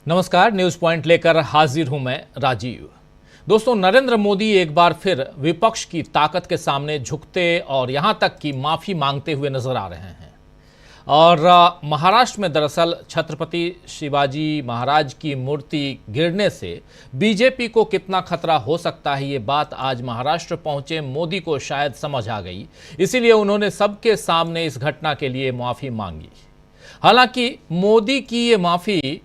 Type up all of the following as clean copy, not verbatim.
नमस्कार, news point लेकर हाजिर हूं मैं राजीव। दोस्तों, नरेंद्र मोदी एक बार फिर विपक्ष की ताकत के सामने झुकते और यहां तक कि माफी मांगते हुए नजर आ रहे हैं। और महाराष्ट्र में दरअसल छत्रपति शिवाजी महाराज की मूर्ति गिरने से बीजेपी को कितना खतरा हो सकता है, ये बात आज महाराष्ट्र पहुंचे मोदी को शायद समझ आ गई। इसीलिए उन्होंने सबके सामने इस घटना के लिए माफी मांगी। हालांकि मोदी की ये माफी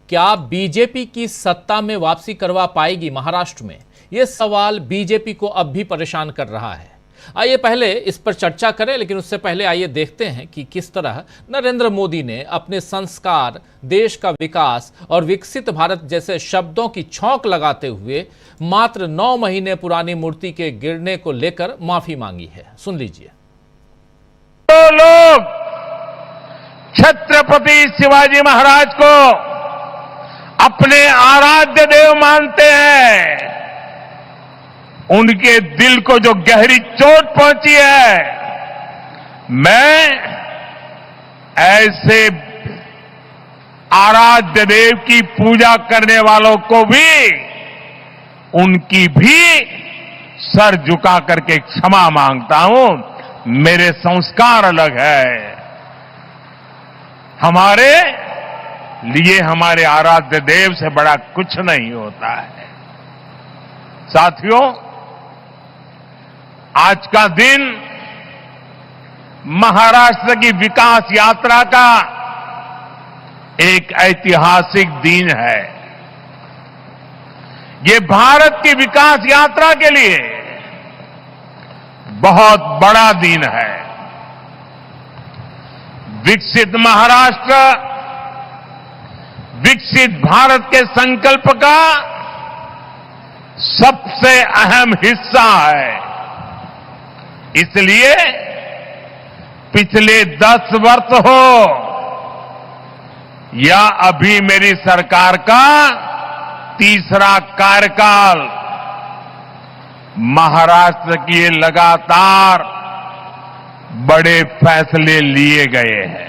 क्या बीजेपी की सत्ता में वापसी करवा पाएगी महाराष्ट्र में, यह सवाल बीजेपी को अब भी परेशान कर रहा है। आइए पहले इस पर चर्चा करें, लेकिन उससे पहले आइए देखते हैं कि किस तरह नरेंद्र मोदी ने अपने संस्कार, देश का विकास और विकसित भारत जैसे शब्दों की छौंक लगाते हुए मात्र 9 महीने पुरानी मूर्ति के गिरने को लेकर माफी मांगी है। सुन लीजिए। तो लोग छत्रपति शिवाजी महाराज को अपने आराध्य देव मानते हैं, उनके दिल को जो गहरी चोट पहुंची है, मैं ऐसे आराध्य देव की पूजा करने वालों को भी, उनकी भी सर झुका करके क्षमा मांगता हूं। मेरे संस्कार अलग है। हमारे लिए हमारे आराध्य देव से बड़ा कुछ नहीं होता है। साथियों, आज का दिन महाराष्ट्र की विकास यात्रा का एक ऐतिहासिक दिन है। ये भारत की विकास यात्रा के लिए बहुत बड़ा दिन है। विकसित महाराष्ट्र विकसित भारत के संकल्प का सबसे अहम हिस्सा है। इसलिए पिछले 10 वर्ष हो या अभी मेरी सरकार का तीसरा कार्यकाल, महाराष्ट्र की ये लगातार बड़े फैसले लिए गए हैं।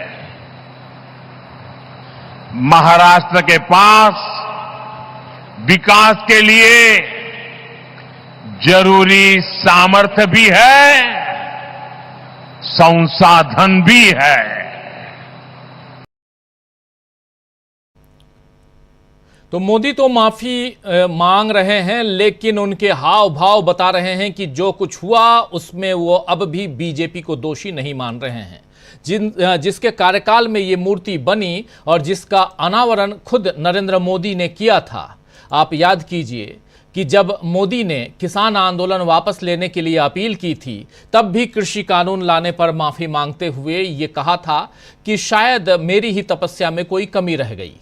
महाराष्ट्र के पास विकास के लिए जरूरी सामर्थ्य भी है, संसाधन भी है। तो मोदी तो माफी मांग रहे हैं, लेकिन उनके हाव भाव बता रहे हैं कि जो कुछ हुआ उसमें वो अब भी बीजेपी को दोषी नहीं मान रहे हैं। जिसके कार्यकाल में ये मूर्ति बनी और जिसका अनावरण खुद नरेंद्र मोदी ने किया था। आप याद कीजिए कि जब मोदी ने किसान आंदोलन वापस लेने के लिए अपील की थी, तब भी कृषि कानून लाने पर माफी मांगते हुए ये कहा था कि शायद मेरी ही तपस्या में कोई कमी रह गई।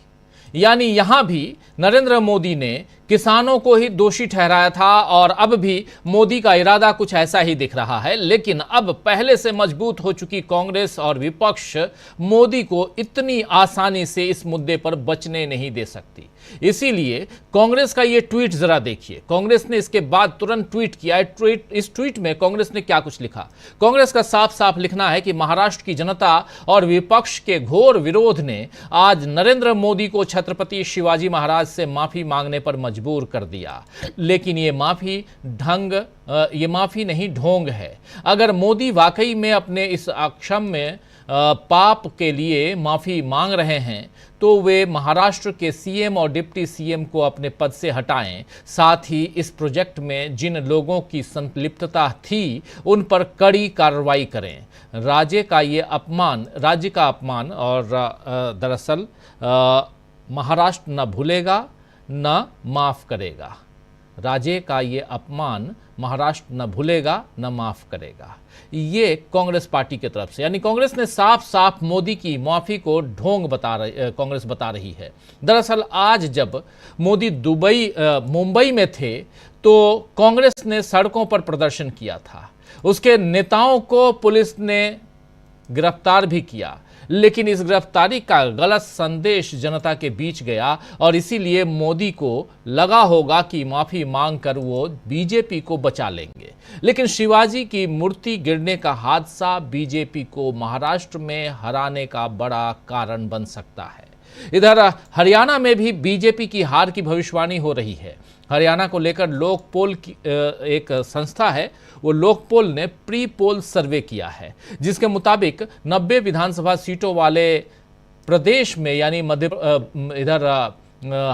यानी यहां भी नरेंद्र मोदी ने किसानों को ही दोषी ठहराया था और अब भी मोदी का इरादा कुछ ऐसा ही दिख रहा है। लेकिन अब पहले से मजबूत हो चुकी कांग्रेस और विपक्ष मोदी को इतनी आसानी से इस मुद्दे पर बचने नहीं दे सकती। इसीलिए कांग्रेस का ये ट्वीट जरा देखिए। कांग्रेस ने इसके बाद तुरंत ट्वीट किया। इस ट्वीट में कांग्रेस ने क्या कुछ लिखा। कांग्रेस का साफ साफ लिखना है कि महाराष्ट्र की जनता और विपक्ष के घोर विरोध ने आज नरेंद्र मोदी को छत्रपति शिवाजी महाराज से माफी मांगने पर मजबूर कर दिया। लेकिन ये माफी नहीं, ढोंग है। अगर मोदी वाकई में अपने इस अक्षम्य पाप के लिए माफी मांग रहे हैं तो वे महाराष्ट्र के सीएम और डिप्टी सीएम को अपने पद से हटाएं। साथ ही इस प्रोजेक्ट में जिन लोगों की संलिप्तता थी उन पर कड़ी कार्रवाई करें। राज्य का अपमान और दरअसल महाराष्ट्र न भूलेगा न माफ करेगा। राज्य का ये अपमान महाराष्ट्र न भूलेगा न माफ करेगा। ये कांग्रेस पार्टी की तरफ से, यानी कांग्रेस ने साफ साफ मोदी की माफी को ढोंग कांग्रेस बता रही है। दरअसल आज जब मोदी मुंबई में थे तो कांग्रेस ने सड़कों पर प्रदर्शन किया था। उसके नेताओं को पुलिस ने गिरफ्तार भी किया, लेकिन इस गिरफ्तारी का गलत संदेश जनता के बीच गया और इसीलिए मोदी को लगा होगा कि माफी मांगकर वो बीजेपी को बचा लेंगे। लेकिन शिवाजी की मूर्ति गिरने का हादसा बीजेपी को महाराष्ट्र में हराने का बड़ा कारण बन सकता है। इधर हरियाणा में भी बीजेपी की हार की भविष्यवाणी हो रही है। हरियाणा को लेकर लोकपोल की एक संस्था है, वो लोकपोल ने प्री पोल सर्वे किया है, जिसके मुताबिक 90 विधानसभा सीटों वाले प्रदेश में यानी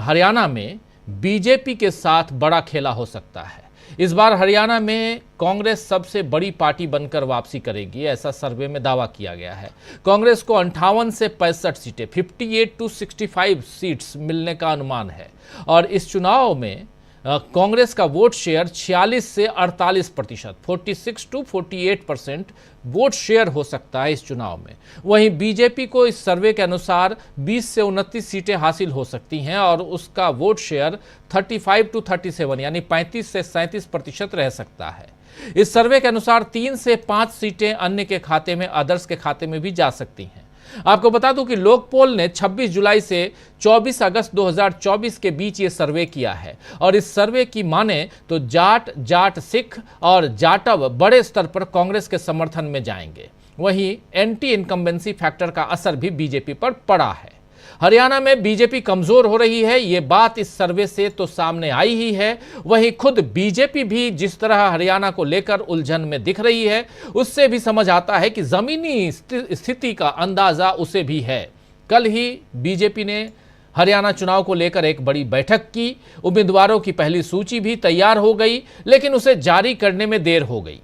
हरियाणा में बीजेपी के साथ बड़ा खेला हो सकता है। इस बार हरियाणा में कांग्रेस सबसे बड़ी पार्टी बनकर वापसी करेगी, ऐसा सर्वे में दावा किया गया है। कांग्रेस को 58 से 65 सीटें 58 to 65 सीट्स मिलने का अनुमान है और इस चुनाव में कांग्रेस का वोट शेयर 46 से 48%, 46 to 48% वोट शेयर हो सकता है इस चुनाव में। वहीं बीजेपी को इस सर्वे के अनुसार 20 से 29 सीटें हासिल हो सकती हैं और उसका वोट शेयर 35 to 37 यानी 35 से 37% रह सकता है। इस सर्वे के अनुसार 3 से 5 सीटें अन्य के खाते में, अदर्स के खाते में भी जा सकती हैं। आपको बता दूं कि लोकपोल ने 26 जुलाई से 24 अगस्त 2024 के बीच ये सर्वे किया है और इस सर्वे की माने तो जाट सिख और जाटव बड़े स्तर पर कांग्रेस के समर्थन में जाएंगे। वहीं एंटी इनकम्बेंसी फैक्टर का असर भी बीजेपी पर पड़ा है। हरियाणा में बीजेपी कमजोर हो रही है, ये बात इस सर्वे से तो सामने आई ही है। वहीं खुद बीजेपी भी जिस तरह हरियाणा को लेकर उलझन में दिख रही है, उससे भी समझ आता है कि जमीनी स्थिति का अंदाजा उसे भी है। कल ही बीजेपी ने हरियाणा चुनाव को लेकर एक बड़ी बैठक की। उम्मीदवारों की पहली सूची भी तैयार हो गई, लेकिन उसे जारी करने में देर हो गई,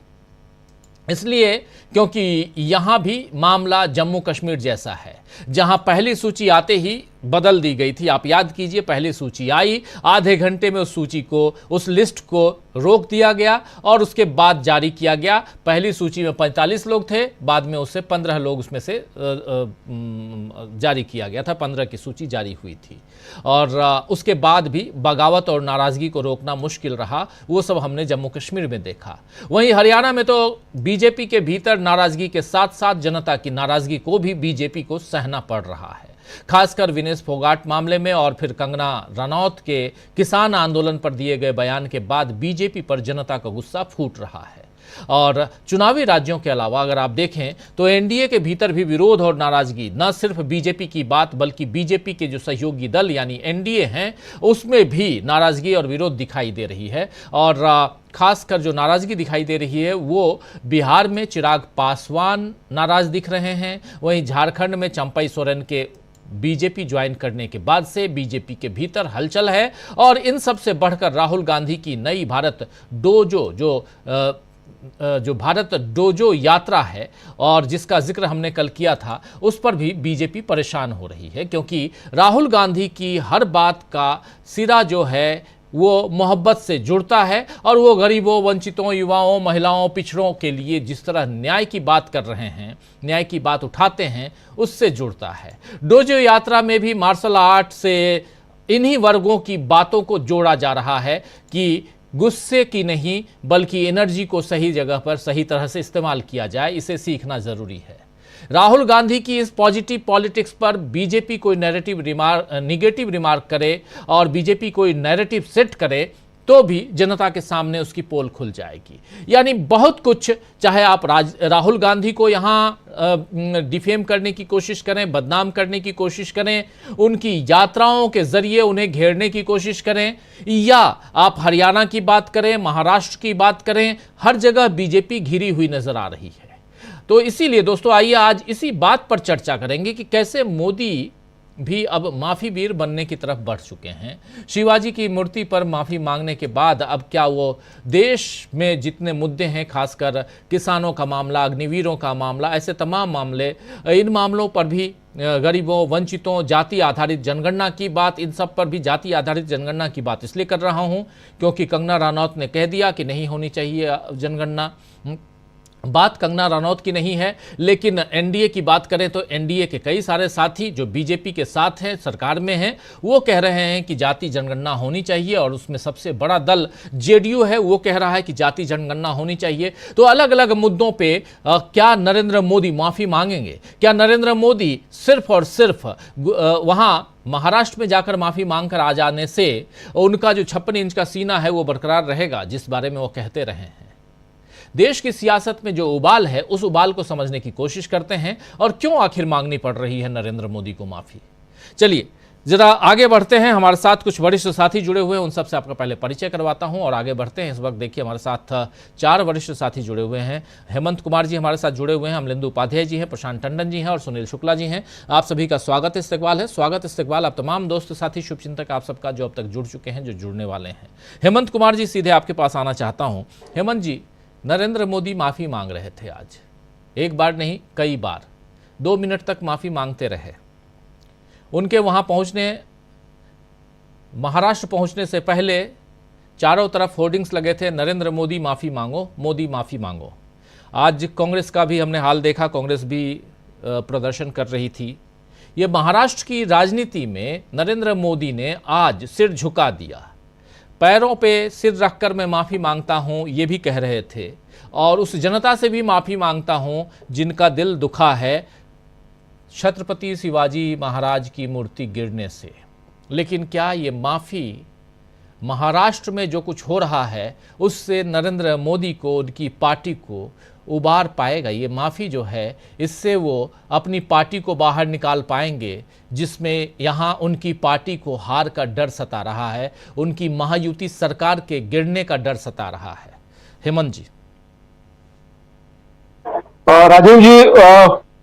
इसलिए क्योंकि यहां भी मामला जम्मू कश्मीर जैसा है, जहां पहली सूची आते ही बदल दी गई थी। आप याद कीजिए, पहली सूची आई, आधे घंटे में उस सूची को, उस लिस्ट को रोक दिया गया और उसके बाद जारी किया गया। पहली सूची में 45 लोग थे, बाद में उससे 15 लोग उसमें से जारी किया गया था, 15 की सूची जारी हुई थी और उसके बाद भी बगावत और नाराजगी को रोकना मुश्किल रहा। वो सब हमने जम्मू कश्मीर में देखा। वहीं हरियाणा में तो बीजेपी के भीतर नाराजगी के साथ साथ जनता की नाराजगी को भी बीजेपी को सहना पड़ रहा है, खासकर विनेश फोगाट मामले में और फिर कंगना रनौत के किसान आंदोलन पर दिए गए बयान के बाद बीजेपी पर जनता का गुस्सा फूट रहा है। और चुनावी राज्यों के अलावा अगर आप देखें तो एनडीए के भीतर भी विरोध और नाराजगी, न सिर्फ बीजेपी की बात बल्कि बीजेपी के जो सहयोगी दल यानी एनडीए हैं, उसमें भी नाराजगी और विरोध दिखाई दे रही है। और खासकर जो नाराजगी दिखाई दे रही है वो बिहार में चिराग पासवान नाराज दिख रहे हैं। वहीं झारखंड में चंपई सोरेन के बीजेपी ज्वाइन करने के बाद से बीजेपी के भीतर हलचल है और इन सब से बढ़कर राहुल गांधी की नई भारत डोजो जो भारत डोजो यात्रा है और जिसका जिक्र हमने कल किया था, उस पर भी बीजेपी परेशान हो रही है, क्योंकि राहुल गांधी की हर बात का सिरा जो है वो मोहब्बत से जुड़ता है और वो गरीबों, वंचितों, युवाओं, महिलाओं, पिछड़ों के लिए जिस तरह न्याय की बात कर रहे हैं, न्याय की बात उठाते हैं, उससे जुड़ता है। डोजो यात्रा में भी मार्शल आर्ट से इन्हीं वर्गों की बातों को जोड़ा जा रहा है कि गुस्से की नहीं बल्कि एनर्जी को सही जगह पर सही तरह से इस्तेमाल किया जाए, इसे सीखना जरूरी है। राहुल गांधी की इस पॉजिटिव पॉलिटिक्स पर बीजेपी कोई निगेटिव रिमार्क करे और बीजेपी कोई नैरेटिव सेट करे तो भी जनता के सामने उसकी पोल खुल जाएगी। यानी बहुत कुछ, चाहे आप राहुल गांधी को यहाँ डिफेम करने की कोशिश करें, बदनाम करने की कोशिश करें, उनकी यात्राओं के जरिए उन्हें घेरने की कोशिश करें, या आप हरियाणा की बात करें, महाराष्ट्र की बात करें, हर जगह बीजेपी घिरी हुई नजर आ रही है। तो इसीलिए दोस्तों आइए आज इसी बात पर चर्चा करेंगे कि कैसे मोदी भी अब माफी वीर बनने की तरफ बढ़ चुके हैं। शिवाजी की मूर्ति पर माफी मांगने के बाद अब क्या वो देश में जितने मुद्दे हैं, खासकर किसानों का मामला, अग्निवीरों का मामला, ऐसे तमाम मामले, इन मामलों पर भी गरीबों, वंचितों, जाति आधारित जनगणना की बात, इन सब पर भी जाति आधारित जनगणना की बात इसलिए कर रहा हूं क्योंकि कंगना रनौत ने कह दिया कि नहीं होनी चाहिए जनगणना। बात कंगना रनौत की नहीं है, लेकिन एनडीए की बात करें तो एनडीए के कई सारे साथी जो बीजेपी के साथ हैं, सरकार में हैं, वो कह रहे हैं कि जाति जनगणना होनी चाहिए और उसमें सबसे बड़ा दल जेडीयू है, वो कह रहा है कि जाति जनगणना होनी चाहिए। तो अलग अलग मुद्दों पे क्या नरेंद्र मोदी माफी मांगेंगे? क्या नरेंद्र मोदी सिर्फ और सिर्फ वहां महाराष्ट्र में जाकर माफी मांगकर आ जाने से उनका जो 56 इंच का सीना है वो बरकरार रहेगा, जिस बारे में वो कहते रहे हैं? देश की सियासत में जो उबाल है, उस उबाल को समझने की कोशिश करते हैं और क्यों आखिर मांगनी पड़ रही है नरेंद्र मोदी को माफी। चलिए जरा आगे बढ़ते हैं, हमारे साथ कुछ वरिष्ठ साथी जुड़े हुए हैं, उन सबसे आपका पहले परिचय करवाता हूं और आगे बढ़ते हैं। इस वक्त देखिए हमारे साथ 4 वरिष्ठ साथी जुड़े हुए हैं। हेमंत कुमार जी हमारे साथ जुड़े हुए हैं, अमलेंदु उपाध्याय जी हैं, प्रशांत टंडन जी हैं और सुनील शुक्ला जी हैं। आप सभी का स्वागत इस्तकबाल है। स्वागत इस्तकबाल आप तमाम दोस्त साथी शुभचिंतक आप सबका जो अब तक जुड़ चुके हैं, जो जुड़ने वाले हैं। हेमंत कुमार जी, सीधे आपके पास आना चाहता हूँ। हेमंत जी, नरेंद्र मोदी माफ़ी मांग रहे थे आज, एक बार नहीं कई बार, 2 मिनट तक माफ़ी मांगते रहे। उनके वहाँ पहुँचने, महाराष्ट्र पहुंचने से पहले चारों तरफ होर्डिंग्स लगे थे, नरेंद्र मोदी माफ़ी मांगो, मोदी माफ़ी मांगो। आज कांग्रेस का भी हमने हाल देखा, कांग्रेस भी प्रदर्शन कर रही थी। ये महाराष्ट्र की राजनीति में नरेंद्र मोदी ने आज सिर झुका दिया, पैरों पे सिर रखकर मैं माफ़ी मांगता हूं, ये भी कह रहे थे, और उस जनता से भी माफ़ी मांगता हूं जिनका दिल दुखा है छत्रपति शिवाजी महाराज की मूर्ति गिरने से। लेकिन क्या ये माफ़ी महाराष्ट्र में जो कुछ हो रहा है उससे नरेंद्र मोदी को, उनकी पार्टी को उबार पाएगा? ये माफ़ी जो है, इससे वो अपनी पार्टी को बाहर निकाल पाएंगे, जिसमें यहाँ उनकी पार्टी को हार का डर सता रहा है, उनकी महायुति सरकार के गिरने का डर सता रहा है। हेमंत जी। राजीव जी,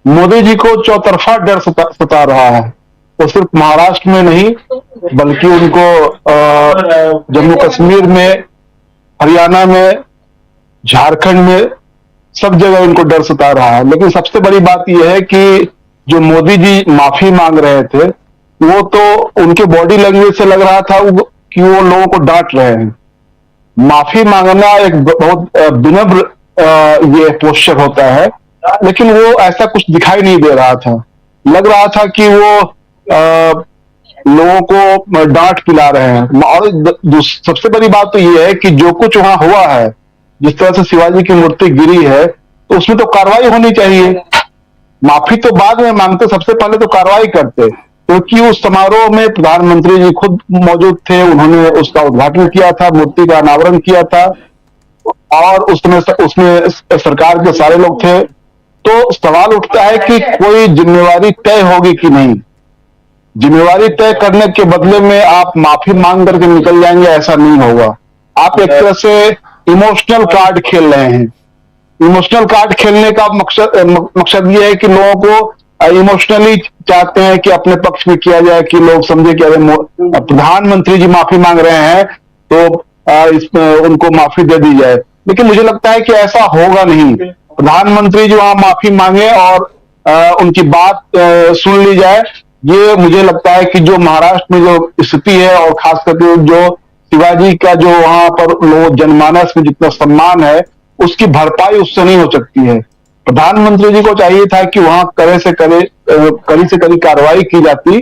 मोदी जी को चौतरफा डर सता रहा है। वो सिर्फ महाराष्ट्र में नहीं बल्कि उनको जम्मू कश्मीर में, हरियाणा में, झारखंड में, सब जगह उनको डर सता रहा है। लेकिन सबसे बड़ी बात यह है कि जो मोदी जी माफी मांग रहे थे, वो तो उनके बॉडी लैंग्वेज से लग रहा था कि वो लोगों को डांट रहे हैं। माफी मांगना एक बहुत विनम्र ये पोस्चर होता है, लेकिन वो ऐसा कुछ दिखाई नहीं दे रहा था। लग रहा था कि वो लोगों को डांट पिला रहे हैं। और सबसे बड़ी बात तो ये है कि जो कुछ वहां हुआ है, जिस तरह से शिवाजी की मूर्ति गिरी है, तो उसमें तो कार्रवाई होनी चाहिए। माफी तो बाद में मांगते, सबसे पहले तो कार्रवाई करते, क्योंकि उस समारोह में प्रधानमंत्री जी खुद मौजूद थे। उन्होंने उसका उद्घाटन किया था, मूर्ति का अनावरण किया था, और उसमें सरकार के सारे लोग थे। तो सवाल उठता है कि कोई जिम्मेवारी तय होगी कि नहीं। जिम्मेवारी तय करने के बदले में आप माफी मांग करके निकल जाएंगे, ऐसा नहीं होगा। आप एक तरह से इमोशनल कार्ड खेल रहे हैं। इमोशनल कार्ड खेलने का मकसद ये है कि लोगों को इमोशनली चाहते हैं कि अपने पक्ष में किया जाए, कि लोग समझे कि अरे प्रधानमंत्री जी माफी मांग रहे हैं तो उनको माफी दे दी जाए। लेकिन मुझे लगता है कि ऐसा होगा नहीं। प्रधानमंत्री जी वहां माफी मांगे और उनकी बात सुन ली जाए। ये मुझे लगता है कि जो महाराष्ट्र में जो स्थिति है, और खास करके जो शिवाजी का जो वहां पर लोग जनमानस में जितना सम्मान है, उसकी भरपाई उससे नहीं हो सकती है। प्रधानमंत्री जी को चाहिए था कि वहां कड़ी से कड़ी कार्रवाई की जाती,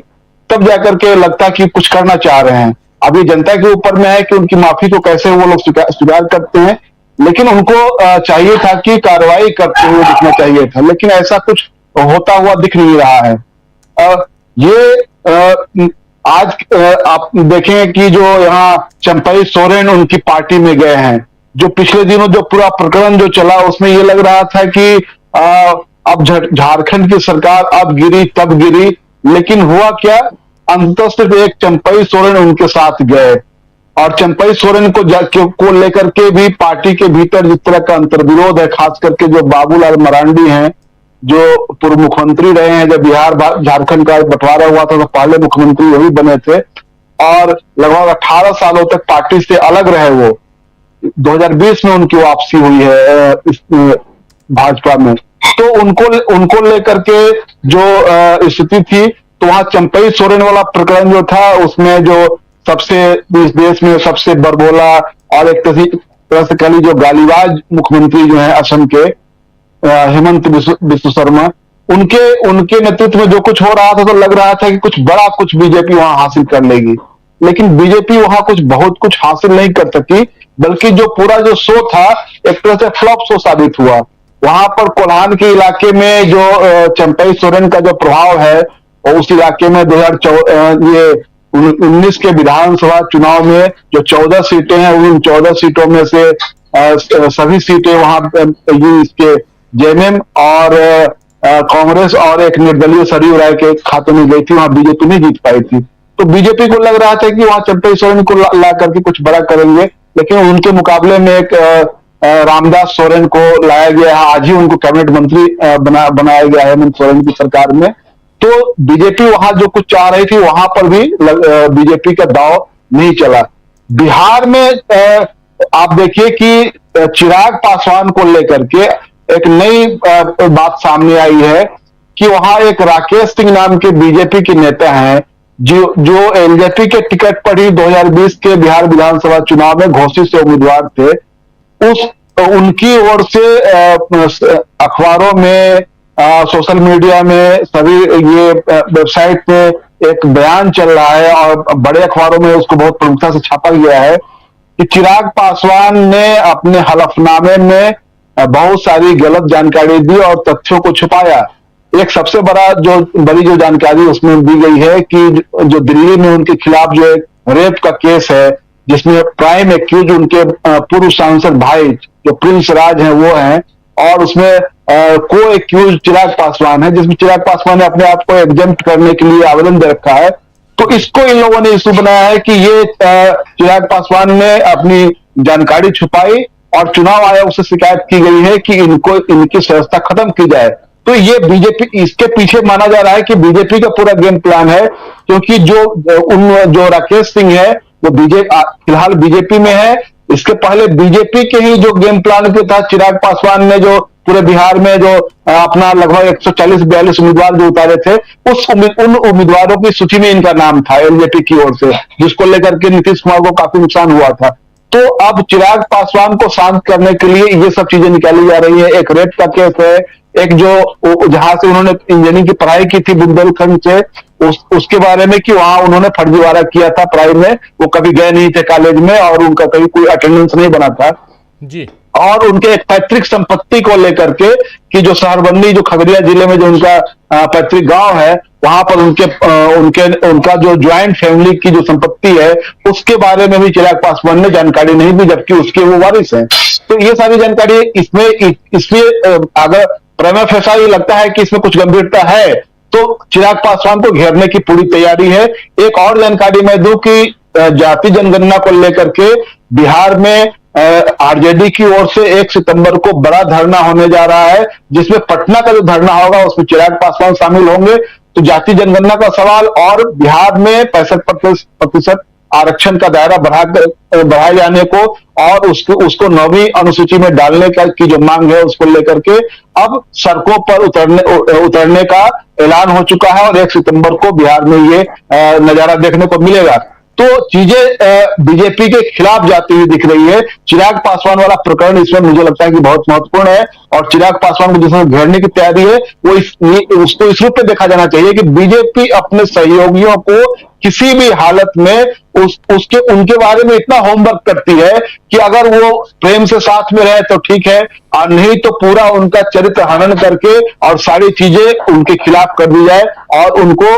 तब जाकर के लगता कि कुछ करना चाह रहे हैं। अभी जनता के ऊपर में है कि उनकी माफी को कैसे वो लोग स्वीकार करते हैं, लेकिन उनको चाहिए था कि कार्रवाई करते हुए दिखना चाहिए था। लेकिन ऐसा कुछ होता हुआ दिख नहीं रहा है। आज आप देखें कि जो यहाँ चंपई सोरेन उनकी पार्टी में गए हैं, जो पिछले दिनों जो पूरा प्रकरण जो चला, उसमें ये लग रहा था कि अब झारखंड की सरकार अब गिरी तब गिरी, लेकिन हुआ क्या, अंततः सिर्फ एक चंपई सोरेन उनके साथ गए। और चंपई सोरेन को लेकर के भी पार्टी के भीतर जिस तरह का अंतर्विरोध है, खास करके जो बाबूलाल मरांडी हैं, जो पूर्व मुख्यमंत्री रहे हैं, जब बिहार झारखंड का बंटवारा हुआ था तो पहले मुख्यमंत्री वही बने थे, और लगभग 18 सालों तक पार्टी से अलग रहे। वो 2020 में उनकी वापसी हुई है इस भाजपा में। तो उनको लेकर के जो स्थिति थी, तो वहां चंपई सोरेन वाला प्रकरण जो था, उसमें जो सबसे इस देश में सबसे बरबोला और एक तरह से कह लीजिए जो गालीबाज मुख्यमंत्री जो है असम के, हेमंत बिस्व शर्मा, उनके नेतृत्व में जो कुछ हो रहा था, तो लग रहा था कि कुछ बड़ा कुछ बीजेपी वहां हासिल कर लेगी। लेकिन बीजेपी वहां बहुत कुछ हासिल नहीं कर सकी, बल्कि जो पूरा जो शो था एक तरह से फ्लॉप शो साबित हुआ। वहां पर कोल्हान के इलाके में जो चंपई सोरेन का जो प्रभाव है, और उस इलाके में 2019 के विधानसभा चुनाव में जो 14 सीटें हैं, उन 14 सीटों में से सभी सीटें वहां इसके जेएमएम और कांग्रेस और एक निर्दलीय सरयू राय के खाते में गई थी। वहां बीजेपी नहीं जीत पाई थी। तो बीजेपी को लग रहा था कि वहां चंपई सोरेन को ला करके कुछ बड़ा करेंगे, लेकिन उनके मुकाबले में एक रामदास सोरेन को लाया गया है। आज ही उनको कैबिनेट मंत्री बनाया गया है हेमंत सोरेन की सरकार में। तो बीजेपी वहां जो कुछ चाह रही थी वहां पर भी बीजेपी का दांव नहीं चला। बिहार में आप देखिए कि चिराग पासवान को लेकर के एक नई बात सामने आई है कि वहां एक राकेश सिंह नाम के बीजेपी के नेता हैं जो एलजेपी के टिकट पर ही 2020 के बिहार विधानसभा चुनाव में घोषित से उम्मीदवार थे। उनकी ओर से अखबारों में, सोशल मीडिया में, सभी ये वेबसाइट पे एक बयान चल रहा है और बड़े अखबारों में उसको बहुत प्रमुखता से छापा गया है कि चिराग पासवान ने अपने हलफनामे में बहुत सारी गलत जानकारी दी और तथ्यों को छुपाया। एक सबसे बड़ी जो जानकारी उसमें दी गई है कि जो दिल्ली में उनके खिलाफ जो एक रेप का केस है, जिसमें प्राइम एक्यूज उनके पूर्व सांसद भाई जो प्रिंस राज हैं वो हैं, और उसमें को एक्यूज चिराग पासवान है, जिसमें चिराग पासवान ने अपने आप को एग्जेम्प्ट करने के लिए आवेदन दे रखा है। तो इसको इन लोगों ने इशू बनाया है कि ये चिराग पासवान ने अपनी जानकारी छुपाई और चुनाव आयोग से शिकायत की गई है कि इनकी सदस्यता खत्म की जाए। तो ये बीजेपी, इसके पीछे माना जा रहा है कि बीजेपी का पूरा गेम प्लान है, क्योंकि जो राकेश सिंह है वो फिलहाल बीजेपी में है। इसके पहले बीजेपी के ही जो गेम प्लान के तहत चिराग पासवान ने जो पूरे बिहार में जो अपना लगभग 140-42 उम्मीदवार जो उतारे थे, उन उम्मीदवारों की सूची में इनका नाम था एलजेपी की ओर से, जिसको लेकर के नीतीश कुमार को काफी नुकसान हुआ था। तो अब चिराग पासवान को शांत करने के लिए ये सब चीजें निकाली जा रही है। एक रेप का केस है, एक जो जहां से उन्होंने इंजीनियरिंग की पढ़ाई की थी बुंदेलखंड से, उसके बारे में कि वहां उन्होंने फर्जीवाड़ा किया था पढ़ाई में, वो कभी गए नहीं थे कॉलेज में और उनका कभी कोई अटेंडेंस नहीं बना था जी। और उनके एक पैतृक संपत्ति को लेकर के कि जो शहरबंदी, जो खगड़िया जिले में जो उनका पैतृक गांव है, वहां पर उनका जो ज्वाइंट फैमिली की जो संपत्ति है उसके बारे में भी चिराग पासवान ने जानकारी नहीं दी, जबकि उसके वो वारिस हैं। तो ये सारी जानकारी इसलिए अगर प्रेमा फेसा ये लगता है कि इसमें कुछ गंभीरता है तो चिराग पासवान को घेरने की पूरी तैयारी है। एक और जानकारी मैं दूं कि जाति जनगणना को लेकर के बिहार में आरजेडी की ओर से 1 सितंबर को बड़ा धरना होने जा रहा है, जिसमें पटना का जो धरना होगा उसमें चिराग पासवान शामिल होंगे। तो जाति जनगणना का सवाल और बिहार में 65% आरक्षण का दायरा बढ़ाए जाने को और उसको 9वीं अनुसूची में डालने की जो मांग है उसको लेकर के अब सड़कों पर उतरने का ऐलान हो चुका है और 1 सितंबर को बिहार में ये नजारा देखने को मिलेगा। तो चीजें बीजेपी के खिलाफ जाती हुई दिख रही है। चिराग पासवान वाला प्रकरण इसमें मुझे लगता है कि बहुत महत्वपूर्ण है और चिराग पासवान को जिसमें घेरने की तैयारी है वो उसको इस रूप में देखा जाना चाहिए कि बीजेपी अपने सहयोगियों को किसी भी हालत में उनके बारे में इतना होमवर्क करती है कि अगर वो प्रेम से साथ में रहे तो ठीक है, और नहीं तो पूरा उनका चरित्र हनन करके और सारी चीजें उनके खिलाफ कर दी जाए और उनको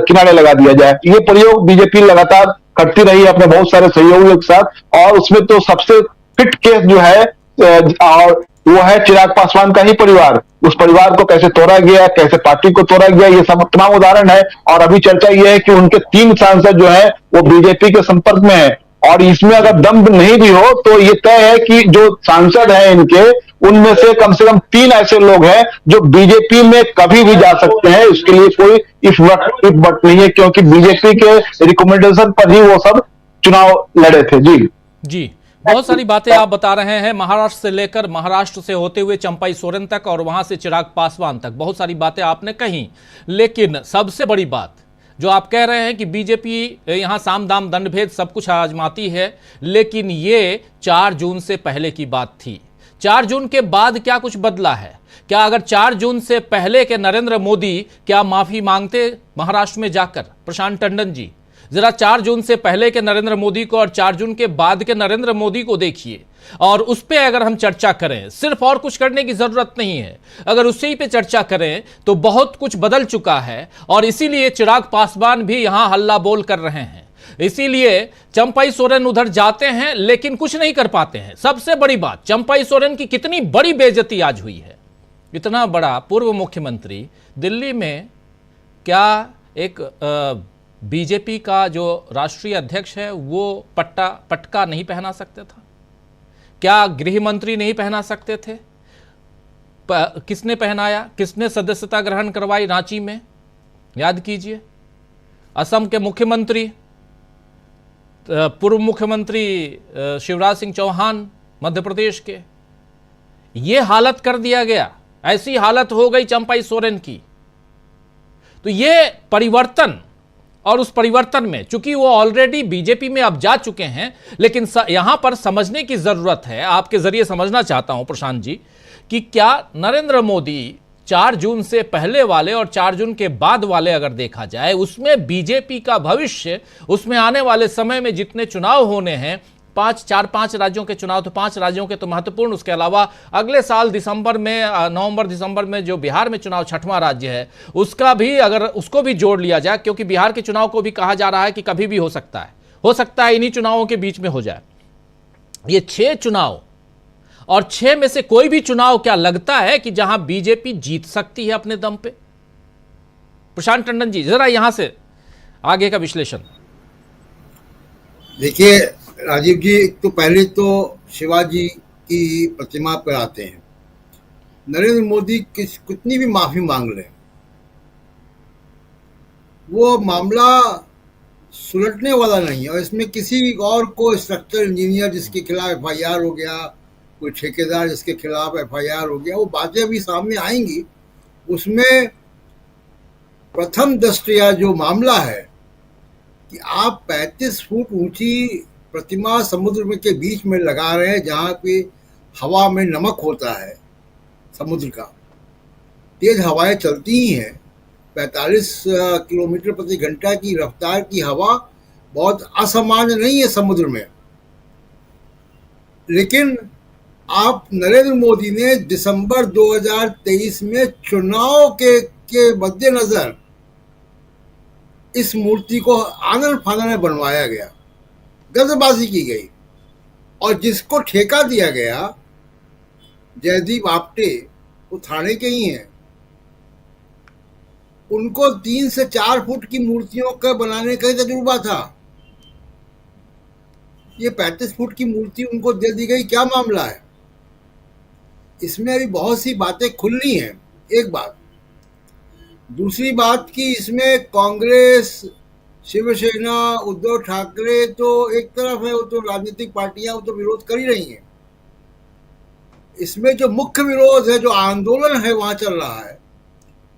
किनारे लगा दिया जाए। ये प्रयोग बीजेपी लगातार करती रही है अपने बहुत सारे सहयोगियों के साथ, और उसमें तो सबसे फिट केस जो है और वो है चिराग पासवान का ही परिवार। उस परिवार को कैसे तोड़ा गया, कैसे पार्टी को तोड़ा गया, ये सब तमाम उदाहरण है। और अभी चर्चा ये है कि उनके 3 सांसद जो है वो बीजेपी के संपर्क में है, और इसमें अगर दम नहीं भी हो तो ये तय है कि जो सांसद हैं इनके, उनमें से कम 3 ऐसे लोग हैं जो बीजेपी में कभी भी जा सकते हैं। इसके लिए कोई इफ बट नहीं है, क्योंकि बीजेपी के रिकमेंडेशन पर ही वो सब चुनाव लड़े थे। जी बहुत सारी बातें आप बता रहे हैं, महाराष्ट्र से लेकर महाराष्ट्र से होते हुए चंपई सोरेन तक और वहां से चिराग पासवान तक बहुत सारी बातें आपने कही। लेकिन सबसे बड़ी बात जो आप कह रहे हैं कि बीजेपी यहां साम दाम दंडभेद सब कुछ आजमाती है, लेकिन ये 4 जून से पहले की बात थी। 4 जून के बाद क्या कुछ बदला है? क्या अगर 4 जून से पहले के नरेंद्र मोदी क्या माफी मांगते महाराष्ट्र में जाकर? प्रशांत टंडन जी जरा 4 जून से पहले के नरेंद्र मोदी को और 4 जून के बाद के नरेंद्र मोदी को देखिए और उस पर अगर हम चर्चा करें, सिर्फ और कुछ करने की जरूरत नहीं है, अगर उसी पे चर्चा करें तो बहुत कुछ बदल चुका है। और इसीलिए चिराग पासवान भी यहां हल्ला बोल कर रहे हैं, इसीलिए चंपई सोरेन उधर जाते हैं लेकिन कुछ नहीं कर पाते हैं। सबसे बड़ी बात, चंपई सोरेन की कितनी बड़ी बेइज्जती आज हुई है। इतना बड़ा पूर्व मुख्यमंत्री दिल्ली में क्या एक बीजेपी का जो राष्ट्रीय अध्यक्ष है वो पटका नहीं पहना सकता था? क्या गृह मंत्री नहीं पहना सकते थे? किसने पहनाया? किसने सदस्यता ग्रहण करवाई रांची में? याद कीजिए। असम के मुख्यमंत्री, पूर्व मुख्यमंत्री शिवराज सिंह चौहान मध्य प्रदेश के, ये हालत कर दिया गया। ऐसी हालत हो गई चंपाई सोरेन की। तो ये परिवर्तन, और उस परिवर्तन में चूंकि वो ऑलरेडी बीजेपी में अब जा चुके हैं, लेकिन यहां पर समझने की जरूरत है, आपके जरिए समझना चाहता हूं प्रशांत जी, कि क्या नरेंद्र मोदी 4 जून से पहले वाले और 4 जून के बाद वाले अगर देखा जाए, उसमें बीजेपी का भविष्य, उसमें आने वाले समय में जितने चुनाव होने हैं, 5 राज्यों के चुनाव, तो 5 राज्यों के तो महत्वपूर्ण, उसके अलावा अगले साल दिसंबर में, नवंबर दिसंबर में जो बिहार में चुनाव 6वां राज्य है, उसका भी अगर उसको भी जोड़ लिया जाए, क्योंकि बिहार के चुनाव को भी कहा जा रहा है कि कभी भी हो सकता है इन्हीं चुनावों के बीच में हो जाए। ये 6 चुनाव, और 6 में से कोई भी चुनाव क्या लगता है कि जहां बीजेपी जीत सकती है अपने दम पे? प्रशांत टंडन जी, जरा यहां से आगे का विश्लेषण। देखिए राजीव जी, तो पहले तो शिवाजी की प्रतिमा पर आते हैं। नरेंद्र मोदी कितनी भी माफी मांग ले, वो मामला सुलटने वाला नहीं है। और इसमें किसी और को, स्ट्रक्चरल इंजीनियर जिसके खिलाफ एफआईआर हो गया, कोई ठेकेदार जिसके खिलाफ एफआईआर हो गया, वो बातें भी सामने आएंगी। उसमें प्रथम दृष्टया जो मामला है कि आप 35 फुट ऊंची प्रतिमा समुद्र के बीच में लगा रहे हैं, जहां पे हवा में नमक होता है, समुद्र का तेज हवाएं चलती ही हैं, 45 किलोमीटर प्रति घंटा की रफ्तार की हवा बहुत असामान्य नहीं है समुद्र में। लेकिन आप नरेंद्र मोदी ने दिसंबर 2023 में चुनाव के मद्देनजर इस मूर्ति को आनन फानन में बनवाया गया, गजबाजी की गई, और जिसको ठेका दिया गया, जयदीप आपटे, वो थाने के ही हैं, उनको 3 से 4 फुट की मूर्तियों का बनाने का तजुर्बा था। ये 35 फुट की मूर्ति उनको दे दी गई, क्या मामला है? इसमें अभी बहुत सी बातें खुलनी हैं, एक बात। दूसरी बात कि इसमें कांग्रेस, शिवसेना, उद्धव ठाकरे तो एक तरफ है, वो तो राजनीतिक पार्टियां, वो तो विरोध कर ही रही हैं। इसमें जो मुख्य विरोध है, जो आंदोलन है वहां चल रहा है,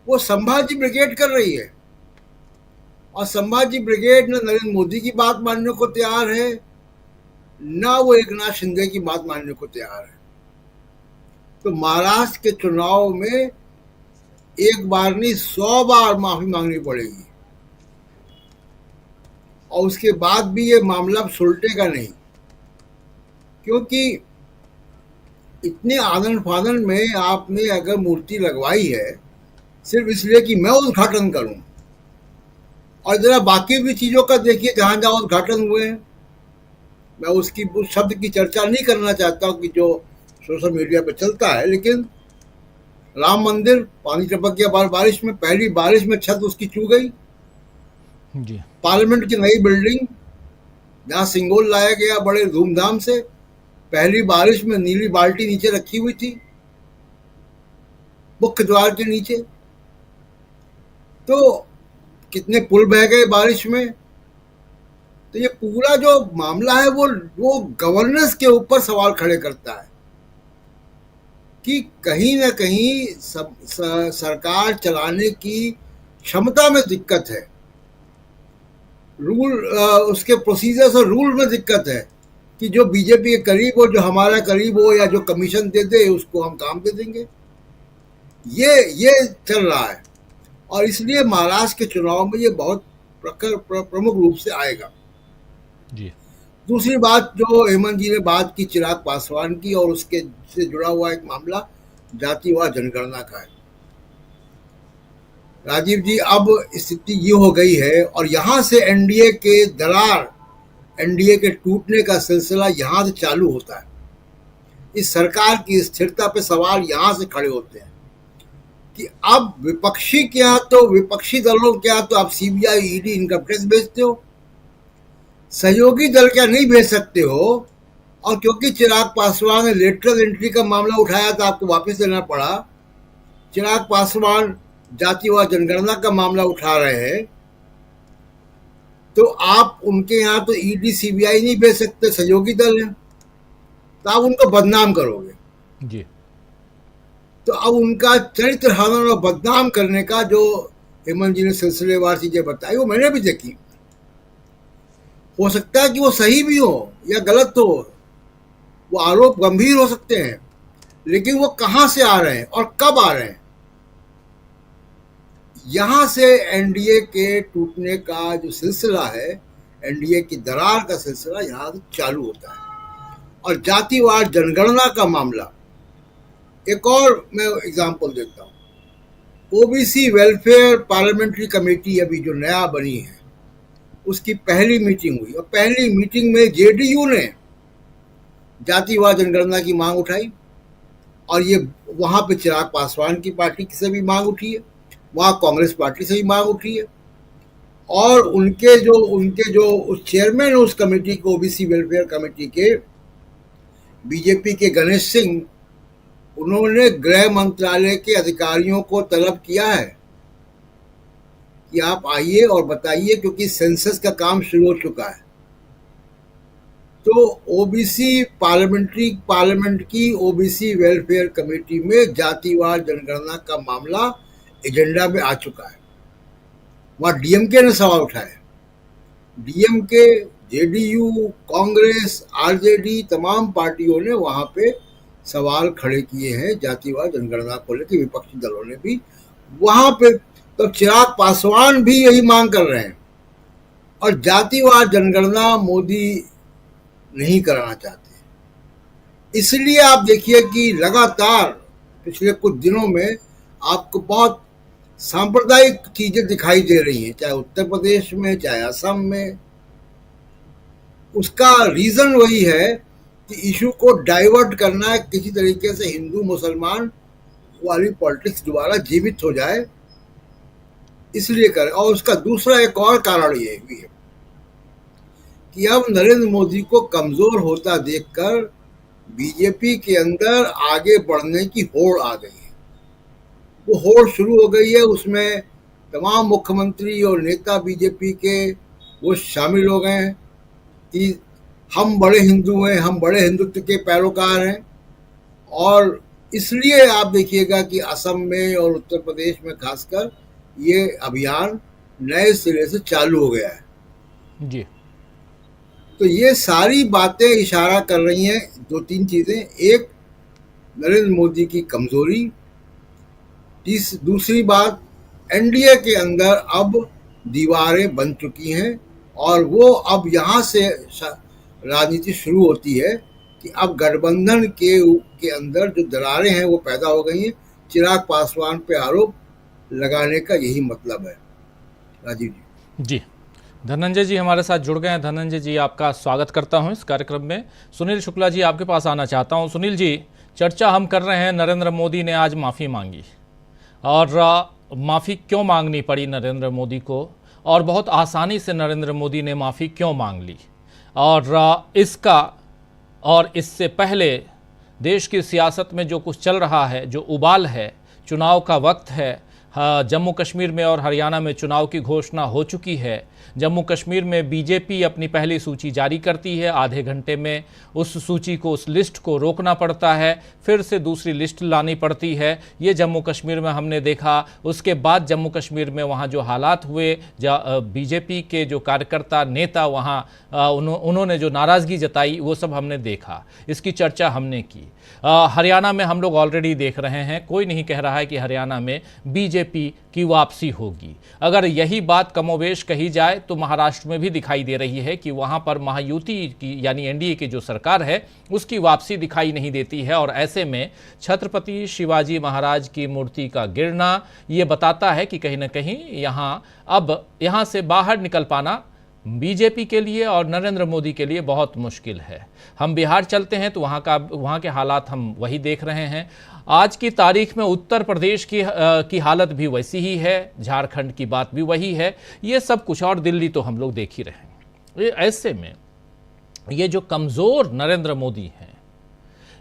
वो संभाजी ब्रिगेड कर रही है। और संभाजी ब्रिगेड न नरेंद्र मोदी की बात मानने को तैयार है, ना वो एकनाथ शिंदे की बात मानने को तैयार है। तो महाराष्ट्र के चुनाव में एक बार नहीं 100 बार माफी मांगनी पड़ेगी, और उसके बाद भी ये मामला सुलटेगा नहीं, क्योंकि इतने आनन फानन में आपने अगर मूर्ति लगवाई है सिर्फ इसलिए कि मैं उद्घाटन करूं, और जरा बाकी भी चीजों का देखिए जहां जहां उद्घाटन हुए हैं। मैं उस शब्द की चर्चा नहीं करना चाहता हूं कि जो सोशल मीडिया पे चलता है, लेकिन राम मंदिर, पानी टपक गया बारिश में, पहली बारिश में छत उसकी चू गई जी। पार्लियामेंट की नई बिल्डिंग जहां सिंगोल लाया गया बड़े धूमधाम से, पहली बारिश में नीली बाल्टी नीचे रखी हुई थी मुख्य द्वार के नीचे। तो कितने पुल बह गए बारिश में। तो ये पूरा जो मामला है वो गवर्नेंस के ऊपर सवाल खड़े करता है कि कहीं ना कहीं सरकार चलाने की क्षमता में दिक्कत है, रूल उसके प्रोसीजर्स और रूल में दिक्कत है कि जो बीजेपी के करीब हो, जो हमारा करीब हो, या जो कमीशन दे दे उसको हम काम दे देंगे। ये चल रहा है, और इसलिए महाराष्ट्र के चुनाव में ये बहुत प्रमुख रूप से आएगा जी। दूसरी बात जो हेमंत जी ने बात की चिराग पासवान की, और उसके से जुड़ा हुआ एक मामला जातिवाद जनगणना का है। राजीव जी, अब स्थिति ये हो गई है, और यहां से एनडीए के दरार, एनडीए के टूटने का सिलसिला यहां से चालू होता है। इस सरकार की स्थिरता पे सवाल यहां से खड़े होते हैं। कि अब विपक्षी के यहाँ तो विपक्षी दलों के यहाँ तो आप सीबीआई, ईडी, इनकम टैक्स भेजते हो, सहयोगी दल क्या नहीं भेज सकते हो? और क्योंकि चिराग पासवान ने लेटरल एंट्री का मामला उठाया था, आपको वापस लेना पड़ा। चिराग पासवान जातिवाद जनगणना का मामला उठा रहे हैं, तो आप उनके यहाँ तो ईडी, सीबीआई नहीं भेज सकते, सहयोगी दल है, तो आप उनको बदनाम करोगे जी। तो अब उनका चरित्र हनन और बदनाम करने का जो हेमंत जी ने सिलसिलेवार चीजें बताई, वो मैंने भी देखी। हो सकता है कि वो सही भी हो या गलत हो, वो आरोप गंभीर हो सकते हैं, लेकिन वो कहां से आ रहे हैं और कब आ रहे हैं? यहां से एनडीए के टूटने का जो सिलसिला है, एनडीए की दरार का सिलसिला यहां से चालू होता है। और जातिवाद जनगणना का मामला, एक और मैं एग्जांपल देता हूं। ओबीसी वेलफेयर पार्लियामेंट्री कमेटी अभी जो नया बनी है, उसकी पहली मीटिंग हुई और पहली मीटिंग में जेडीयू ने जातिवाद जनगणना की मांग उठाई, और ये वहां पे चिराग पासवान की पार्टी से भी मांग उठी है, वहां कांग्रेस पार्टी से भी मांग उठी है, और उनके जो उस चेयरमैन उस कमेटी को, ओबीसी वेलफेयर कमेटी के, बीजेपी के गणेश सिंह, उन्होंने गृह मंत्रालय के अधिकारियों को तलब किया है कि आप आइए और बताइए, क्योंकि सेंसस का काम शुरू हो चुका है। तो ओबीसी पार्लियामेंट की ओबीसी वेलफेयर कमेटी में जातिवाद जनगणना का मामला एजेंडा में आ चुका है। वहां डीएमके ने सवाल उठाया, डीएमके, जेडीयू, कांग्रेस, आरजेडी, तमाम पार्टियों ने वहां पे सवाल खड़े किए हैं जातिवाद जनगणना को लेकर, विपक्षी दलों ने भी वहां पे। तो चिराग पासवान भी यही मांग कर रहे हैं, और जातिवाद जनगणना मोदी नहीं कराना चाहते। इसलिए आप देखिए कि लगातार पिछले कुछ दिनों में आपको बहुत सांप्रदायिक चीजें दिखाई दे रही हैं, चाहे उत्तर प्रदेश में, चाहे असम में। उसका रीजन वही है कि इशू को डाइवर्ट करना है, किसी तरीके से हिंदू मुसलमान वाली पॉलिटिक्स दोबारा जीवित हो जाए, इसलिए करें। और उसका दूसरा एक और कारण ये भी है कि अब नरेंद्र मोदी को कमजोर होता देखकर बीजेपी के अंदर आगे बढ़ने की होड़ आ गई है। वो होड़ शुरू हो गई है, उसमें तमाम मुख्यमंत्री और नेता बीजेपी के वो शामिल हो गए हैं कि हम बड़े हिंदू हैं, हम बड़े हिंदुत्व के पैरोकार हैं। और इसलिए आप देखिएगा कि असम में और उत्तर प्रदेश में खासकर ये अभियान नए सिरे से चालू हो गया है जी। तो ये सारी बातें इशारा कर रही हैं दो तीन चीजें। एक, नरेंद्र मोदी की कमजोरी। दूसरी बात, एनडीए के अंदर अब दीवारें बन चुकी हैं, और वो अब यहाँ से राजनीति शुरू होती है कि अब गठबंधन के अंदर जो दरारें हैं वो पैदा हो गई हैं। चिराग पासवान पे आरोप लगाने का यही मतलब है। राजीव जी। धनंजय जी हमारे साथ जुड़ गए हैं। धनंजय जी, आपका स्वागत करता हूं इस कार्यक्रम में। सुनील शुक्ला जी, आपके पास आना चाहता हूं। सुनील जी, चर्चा हम कर रहे हैं, नरेंद्र मोदी ने आज माफ़ी मांगी, और माफ़ी क्यों मांगनी पड़ी नरेंद्र मोदी को, और बहुत आसानी से नरेंद्र मोदी ने माफ़ी क्यों मांग ली, और इसका और इससे पहले देश की सियासत में जो कुछ चल रहा है, जो उबाल है, चुनाव का वक्त है। जम्मू कश्मीर में और हरियाणा में चुनाव की घोषणा हो चुकी है। जम्मू कश्मीर में बीजेपी अपनी पहली सूची जारी करती है, आधे घंटे में उस सूची को, उस लिस्ट को रोकना पड़ता है, फिर से दूसरी लिस्ट लानी पड़ती है। ये जम्मू कश्मीर में हमने देखा। उसके बाद जम्मू कश्मीर में वहाँ जो हालात हुए, बीजेपी के जो कार्यकर्ता, नेता वहाँ उन्होंने जो नाराज़गी जताई, वो सब हमने देखा, इसकी चर्चा हमने की। हरियाणा में हम लोग ऑलरेडी देख रहे हैं, कोई नहीं कह रहा है कि हरियाणा में बीजेपी की वापसी होगी। अगर यही बात कमोवेश कही जाए तो महाराष्ट्र में भी दिखाई दे रही है कि वहां पर महायुति की यानी एनडीए की जो सरकार है उसकी वापसी दिखाई नहीं देती है। और ऐसे में छत्रपति शिवाजी महाराज की मूर्ति का गिरना ये बताता है कि कहीं ना कहीं यहाँ से बाहर निकल पाना बीजेपी के लिए और नरेंद्र मोदी के लिए बहुत मुश्किल है। हम बिहार चलते हैं तो वहाँ के हालात हम वही देख रहे हैं। आज की तारीख में उत्तर प्रदेश की हालत भी वैसी ही है, झारखंड की बात भी वही है, ये सब कुछ, और दिल्ली तो हम लोग देख ही रहे हैं। ऐसे में ये जो कमज़ोर नरेंद्र मोदी हैं,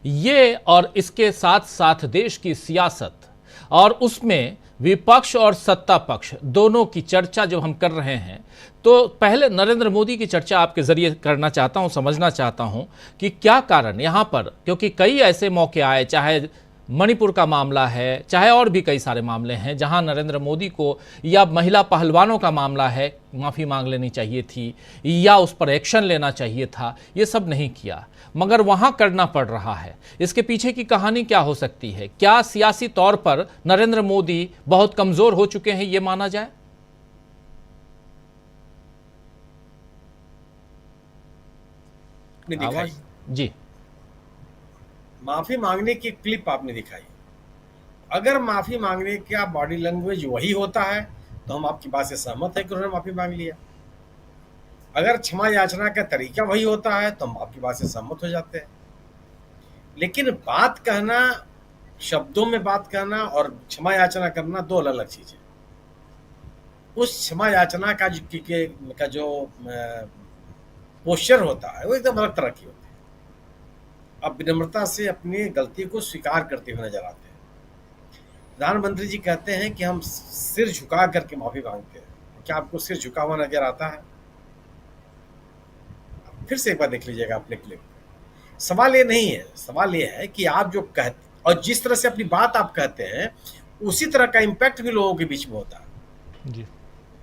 ये और इसके साथ साथ देश की सियासत और उसमें विपक्ष और सत्ता पक्ष दोनों की चर्चा जब हम कर रहे हैं, तो पहले नरेंद्र मोदी की चर्चा आपके जरिए करना चाहता हूं, समझना चाहता हूं कि क्या कारण यहां पर, क्योंकि कई ऐसे मौके आए, चाहे मणिपुर का मामला है, चाहे और भी कई सारे मामले हैं जहां नरेंद्र मोदी को, या महिला पहलवानों का मामला है, माफ़ी मांग लेनी चाहिए थी या उस पर एक्शन लेना चाहिए था, ये सब नहीं किया, मगर वहां करना पड़ रहा है। इसके पीछे की कहानी क्या हो सकती है? क्या सियासी तौर पर नरेंद्र मोदी बहुत कमजोर हो चुके हैं, ये माना जाए? दिखाई जी, माफी मांगने की क्लिप आपने दिखाई। अगर माफी मांगने का बॉडी लैंग्वेज वही होता है तो हम आपकी बात से सहमत है कि उन्होंने माफी मांग लिया। अगर क्षमा याचना का तरीका वही होता है तो हम आपकी बात से सहमत हो जाते हैं। लेकिन बात कहना, शब्दों में बात कहना और क्षमा याचना करना दो अलग अलग चीजें। उस क्षमा याचना का जो पोस्चर होता है वो एकदम अलग तरह की होती है। आप विनम्रता से अपनी गलती को स्वीकार करते हुए नजर आते हैं। प्रधानमंत्री जी कहते हैं कि हम सिर झुका करके माफी मांगते हैं। क्या आपको सिर झुका हुआ नजर आता है? फिर से एक बार देख लीजिएगा अपने क्लिप। सवाल ये नहीं है, सवाल ये है कि आप जो कहते और जिस तरह से अपनी बात आप कहते हैं उसी तरह का इम्पैक्ट भी लोगों के बीच में होता है जी।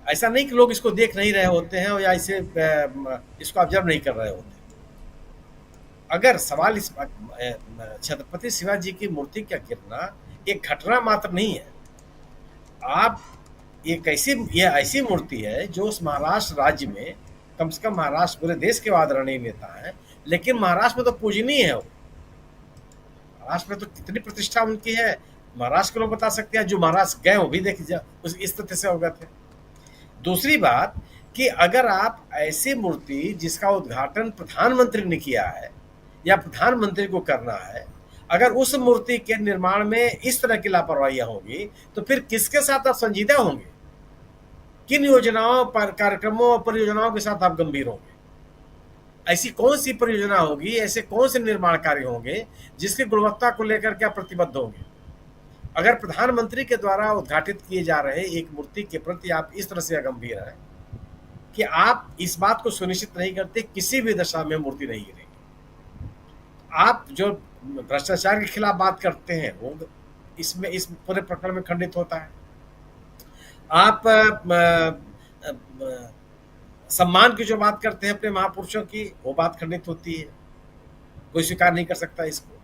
ऐसा नहीं कि लोग इसको देख नहीं रहे होते हैं या इसे इसको ऑब्जर्व नहीं कर रहे होते। अगर सवाल इस छत्रपति शिवाजी जी की मूर्ति का गिरना एक घटना मात्र नहीं है। आप ये ऐसी मूर्ति है जो उस महाराष्ट्र राज्य में, कम से कम महाराष्ट्र पूरे देश के आदरणीय नेता है, लेकिन महाराष्ट्र में तो पूजनीय है वो। महाराष्ट्र में तो कितनी प्रतिष्ठा उनकी है, महाराष्ट्र के लोग बता सकते हैं। जो महाराष्ट्र गए वो भी देखिए इस तथ्य से अवगत है। दूसरी बात कि अगर आप ऐसी मूर्ति जिसका उद्घाटन प्रधानमंत्री ने किया है या प्रधानमंत्री को करना है, अगर उस मूर्ति के निर्माण में इस तरह की लापरवाहियां होंगी तो फिर किसके साथ आप संजीदा होंगे? किन योजनाओं पर, कार्यक्रमों और परियोजनाओं के साथ आप गंभीर होंगे? ऐसी कौन सी परियोजना होगी, ऐसे कौन से निर्माण कार्य होंगे जिसकी गुणवत्ता को लेकर के आप प्रतिबद्ध होंगे? अगर प्रधानमंत्री के द्वारा उद्घाटित किए जा रहे एक मूर्ति के प्रति आप इस तरह से अगंभीर हैं कि आप इस बात को सुनिश्चित नहीं करते किसी भी दशा में मूर्ति नहीं गिरेगी। आप जो भ्रष्टाचार के खिलाफ बात करते हैं वो इसमें इस पूरे प्रकरण में खंडित होता है। आप सम्मान की जो बात करते हैं अपने महापुरुषों की, वो बात खंडित होती है। कोई स्वीकार नहीं कर सकता इसको।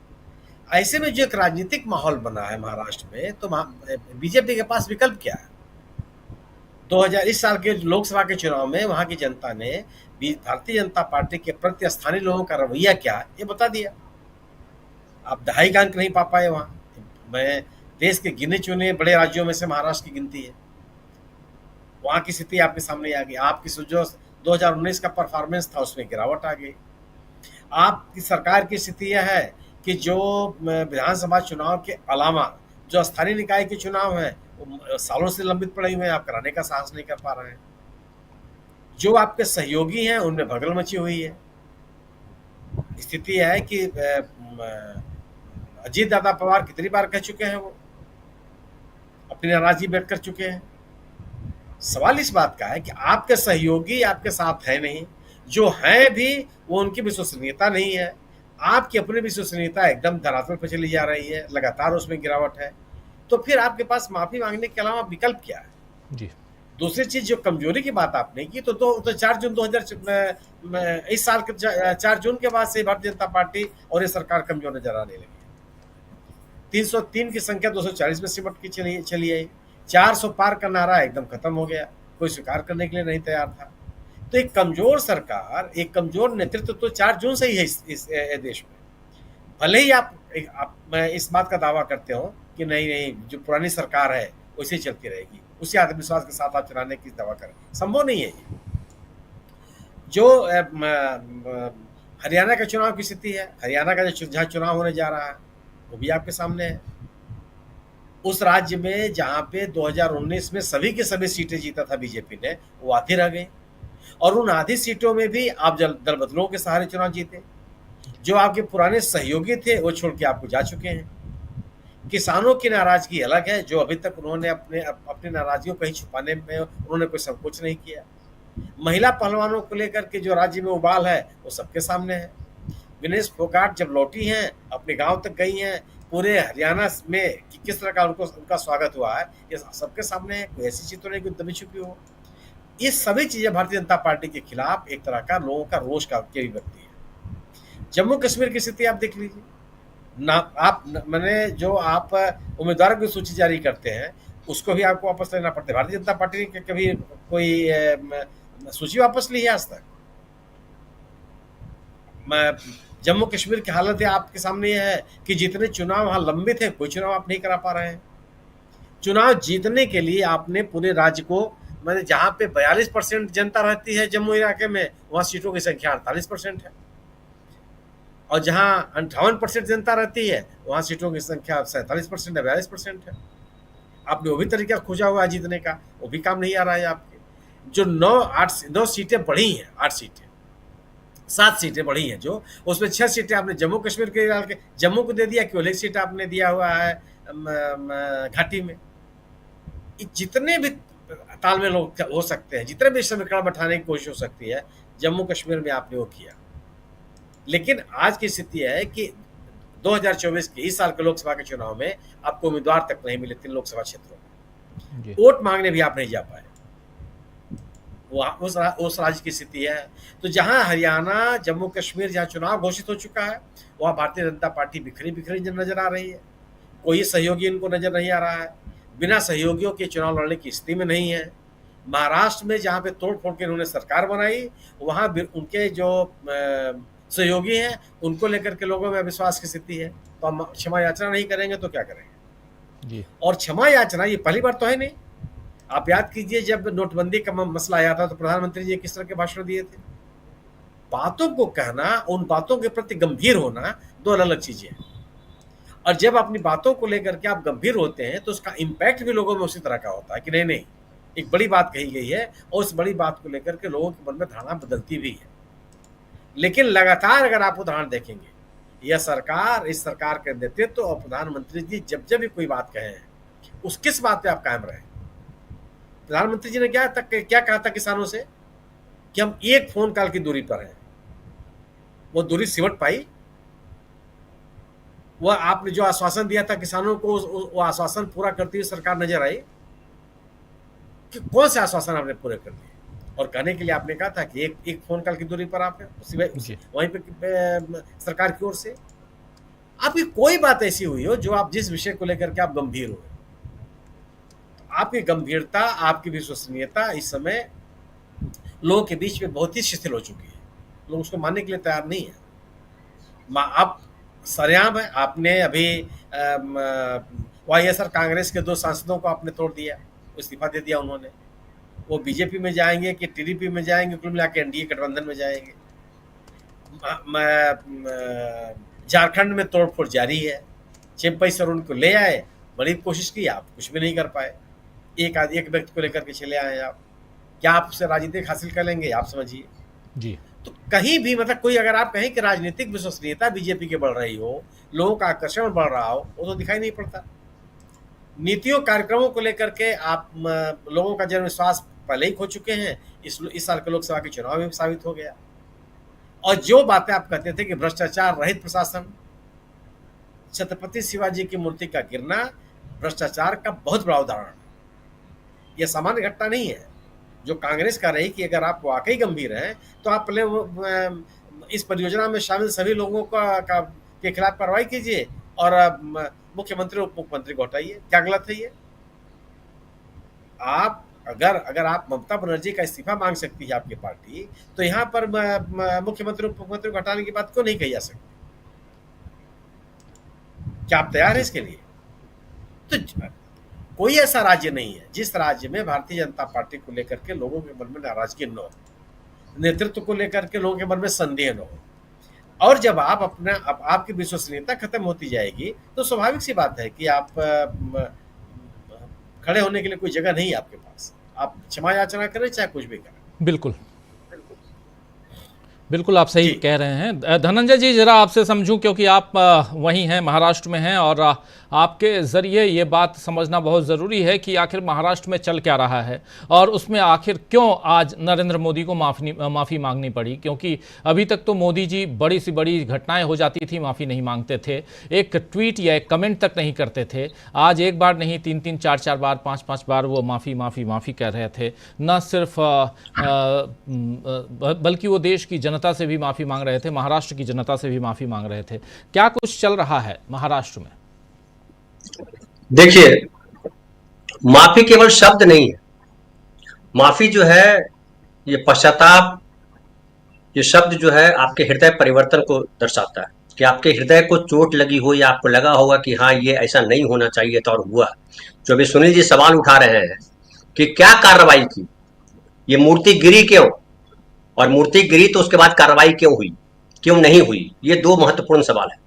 ऐसे में जो एक राजनीतिक माहौल बना है महाराष्ट्र में, तो बीजेपी के पास विकल्प क्या है? 2000 इस साल के लोकसभा के चुनाव में वहां की जनता ने भारतीय जनता पार्टी के प्रति स्थानीय लोगों का रवैया क्या है ये बता दिया। आप 2.5 अंक नहीं पा पाए वहां। मैं देश के गिने चुने बड़े राज्यों में से महाराष्ट्र की गिनती है, वहां की स्थिति आपके सामने आ गई। आपकी जो 2019 का परफॉर्मेंस था उसमें गिरावट आ गई। आपकी सरकार की स्थिति यह है कि जो विधानसभा चुनाव के अलावा जो स्थानीय निकाय के चुनाव हैं वो सालों से लंबित पड़े हुए हैं, आप कराने का साहस नहीं कर पा रहे हैं। जो आपके सहयोगी हैं उनमें भगदड़ मची हुई है। स्थिति है कि अजीत दादा पवार कितनी बार कह चुके हैं, वो अपनी नाराजगी व्यक्त कर चुके हैं। सवाल इस बात का है कि आपके सहयोगी आपके साथ है नहीं, जो हैं भी वो उनकी विश्वसनीयता नहीं है। आपकी अपनी विश्वसनीयता एकदम धरातल पर चली जा रही है, लगातार उसमें गिरावट है। तो फिर आपके पास माफी मांगने के अलावा विकल्प क्या है? जी। दूसरी चीज जो कमजोरी की बात आपने की, तो 4 जून 2000 इस साल के 4 जून के बाद से भारतीय जनता पार्टी और ये सरकार कमजोर नजर आने लगी। 303 की संख्या 240 में सिमट की चली आई। 400 पार का नारा एकदम खत्म हो गया, कोई स्वीकार करने के लिए नहीं तैयार था। तो एक कमजोर सरकार, एक कमजोर नेतृत्व तो 4 जून से ही है इस देश में। भले ही आप इस बात का दावा करते हो कि नहीं जो पुरानी सरकार है वैसे चलती रहेगी, उसी आत्मविश्वास के साथ आप चलाने की दावा करें, संभव नहीं है ये। जो हरियाणा का चुनाव की स्थिति है, हरियाणा का जहाँ चुनाव होने जा रहा है वो भी आपके सामने है। उस राज्य में जहाँ पे 2019 में सभी की सभी सीटें जीता था बीजेपी ने, वो आधी रह गई, और उन आधी सीटों में भी आप दल बदलों के सहारे चुनाव जीते। जो आपके पुराने सहयोगी थे वो छोड़ के आपको जा चुके हैं। किसानों की नाराजगी अलग है, जो अभी तक उन्होंने अपनी नाराजगियों को कहीं छुपाने में उन्होंने कोई संकोच नहीं किया। महिला पहलवानों को लेकर के जो राज्य में उबाल है वो सबके सामने है। विनेश फोगाट जब लौटी हैं, अपने गांव तक गई हैं, पूरे हरियाणा में कि किस तरह का उनका स्वागत हुआ है ये सबके सामने है। कोई ऐसी चीज तो नहीं कोई दबी छुपी हो। ये सभी चीजें भारतीय जनता पार्टी के खिलाफ एक तरह का लोगों का रोष का भी व्यक्ति है। जम्मू कश्मीर की स्थिति आप देख लीजिए ना, मैंने जो आप उम्मीदवारों की सूची जारी करते हैं उसको भी आपको वापस लेना पड़ता है। भारतीय जनता पार्टी ने कभी कोई सूची वापस ली है आज तक? जम्मू कश्मीर की हालत है आपके सामने यह है कि जितने चुनाव वहां लंबित हैं कोई चुनाव आप नहीं करा पा रहे हैं। चुनाव जीतने के लिए आपने पूरे राज्य को, मैंने जहां पे 42% जनता रहती है जम्मू इलाके में, वहां सीटों की संख्या 48% है, और जहां 58% जनता रहती है वहां सीटों की संख्या 47% है, 42% है। आपने वो भी तरीका खोजा हुआ है जीतने का, वो भी काम नहीं आ रहा है आपके। जो 9 सीटें बढ़ी हैं, 7 सीटें बढ़ी हैं, जो उसमें 6 सीटें आपने जम्मू कश्मीर के इलाके जम्मू को दे दिया, केवल 1 सीट आपने दिया हुआ है घाटी में। जितने भी तालमेल हो सकते हैं, जितने भी समीकरण बैठाने की कोशिश हो सकती है, जम्मू कश्मीर में आपने वो किया। लेकिन आज की स्थिति है कि 2024 के इस साल के लोकसभा के चुनाव में आपको उम्मीदवार तक नहीं मिले 3 लोकसभा क्षेत्रों में। वोट मांगने भी आप नहीं जा पाए। उस राज्य की स्थिति है। तो जहां हरियाणा, जम्मू कश्मीर जहां चुनाव घोषित हो चुका है, वहां भारतीय जनता पार्टी बिखरी बिखरी नजर आ रही है। कोई सहयोगी इनको नजर नहीं आ रहा है। बिना सहयोगियों के चुनाव लड़ने की स्थिति में नहीं है। महाराष्ट्र में जहां पे तोड़ फोड़ के उन्होंने सरकार बनाई, वहां उनके जो सहयोगी हैं उनको लेकर के लोगों में अविश्वास की स्थिति है। तो हम क्षमा याचना नहीं करेंगे तो क्या करेंगे जी। और क्षमा याचना ये पहली बार तो है नहीं। आप याद कीजिए, जब नोटबंदी का मसला आया था तो प्रधानमंत्री जी किस तरह के भाषण दिए थे। बातों को कहना, उन बातों के प्रति गंभीर होना, दो अलग अलग चीजें हैं। और जब अपनी बातों को लेकर के आप गंभीर होते हैं तो उसका इम्पैक्ट भी लोगों में उसी तरह का होता है कि नहीं एक बड़ी बात कही गई है और उस बड़ी बात को लेकर के लोगों के मन में धारणा बदलती भी है। लेकिन लगातार अगर आप उदाहरण देखेंगे, यह सरकार, इस सरकार के नेतृत्व और प्रधानमंत्री जी जब भी कोई बात कहे हैं, उस किस बात पे आप कायम रहे। प्रधानमंत्री जी ने क्या कहा था किसानों से कि हम 1 फोन कॉल की दूरी पर हैं। वो दूरी सिमट पाई? वह आपने जो आश्वासन दिया था किसानों को, वो आश्वासन पूरा करती हुई सरकार नजर आई कि कौन से आश्वासन आपने पूरे कर दिए? और कहने के लिए आपने कहा था कि एक फोन कॉल की दूरी पर आप हैं, वहीं पे सरकार की ओर से आपकी कोई बात ऐसी हुई हो जो आप जिस विषय को लेकर के आप गंभीर हो, आपकी गंभीरता, आपकी विश्वसनीयता इस समय लोगों के बीच में बहुत ही शिथिल हो चुकी है। लोग उसको मानने के लिए तैयार नहीं है। आप सरेआम है, आपने अभी वाईएसआर कांग्रेस के 2 सांसदों को आपने तोड़ दिया, इस्तीफा दे दिया उन्होंने। वो बीजेपी में जाएंगे कि टीडीपी में जाएंगे, कुल मिला के एनडीए गठबंधन में जाएंगे। झारखंड में तोड़फोड़ जारी है। चिंपई सरोन को ले आए, बड़ी कोशिश की, आप कुछ भी नहीं कर पाए। एक व्यक्ति को लेकर के चले आए आप, क्या आप उससे राजनीतिक हासिल कर लेंगे? आप समझिए जी। तो कहीं भी मतलब कोई अगर आप कहें कि राजनीतिक विश्वसनीयता बीजेपी की बढ़ रही हो, लोगों का आकर्षण बढ़ रहा हो, वो तो दिखाई नहीं पड़ता। नीतियों कार्यक्रमों को लेकर के आप लोगों का जनविश्वास पहले ही खो चुके हैं। इस साल के लोकसभा के चुनाव में साबित हो गया। और जो बातें आप कहते थे कि भ्रष्टाचार रहित प्रशासन, छत्रपति शिवाजी की मूर्ति का गिरना भ्रष्टाचार का बहुत बड़ा उदाहरण है। यह सामान्य घटना नहीं है जो कांग्रेस कर रही कि अगर आप वाकई गंभीर हैं तो आप पहले इस परियोजना में शामिल सभी लोगों के खिलाफ कार्रवाई कीजिए और मुख्यमंत्री उप मुख्यमंत्री को हटाइए। क्या गलत है ये? आप अगर आप ममता बनर्जी का इस्तीफा मांग सकती है आपकी पार्टी, तो यहाँ पर मुख्यमंत्री उप मुख्यमंत्री को हटाने की बात क्यों नहीं कही जा सकती? क्या आप तैयार हैं इसके लिए? तो कोई ऐसा राज्य नहीं है जिस राज्य में भारतीय जनता पार्टी को लेकर के लोगों के मन में नाराजगी न हो। नेतृत्व को लेकर के लोगों के मन में संदेह न हो। और जब आपकी विश्वसनीयता खत्म होती जाएगी तो स्वाभाविक सी बात है कि आप खड़े होने के लिए कोई जगह नहीं है आपके पास। आप क्षमा याचना करें चाहे कुछ भी करें। बिल्कुल बिल्कुल आप सही कह रहे हैं। धनंजय जी, जरा आपसे समझूं, क्योंकि आप वहीं हैं, महाराष्ट्र में हैं, और आपके ज़रिए ये बात समझना बहुत ज़रूरी है कि आखिर महाराष्ट्र में चल क्या रहा है और उसमें आखिर क्यों आज नरेंद्र मोदी को माफ़ी मांगनी पड़ी। क्योंकि अभी तक तो मोदी जी बड़ी सी बड़ी घटनाएं हो जाती थी, माफ़ी नहीं मांगते थे, एक ट्वीट या एक कमेंट तक नहीं करते थे। आज एक बार नहीं, 3-3, 4-4 बार, 5-5 बार वो माफ़ी कह रहे थे। न सिर्फ बल्कि वो देश की जनता से भी माफ़ी मांग रहे थे, महाराष्ट्र की जनता से भी माफ़ी मांग रहे थे। क्या कुछ चल रहा है महाराष्ट्र में? देखिए, माफी केवल शब्द नहीं है। माफी जो है, ये पश्चाताप, ये शब्द जो है आपके हृदय परिवर्तन को दर्शाता है कि आपके हृदय को चोट लगी हो या आपको लगा होगा कि हाँ ये ऐसा नहीं होना चाहिए था और हुआ। जो अभी सुनील जी सवाल उठा रहे हैं कि क्या कार्रवाई की, ये मूर्ति गिरी क्यों, और मूर्ति गिरी तो उसके बाद कार्रवाई क्यों हुई, क्यों नहीं हुई, ये दो महत्वपूर्ण सवाल है।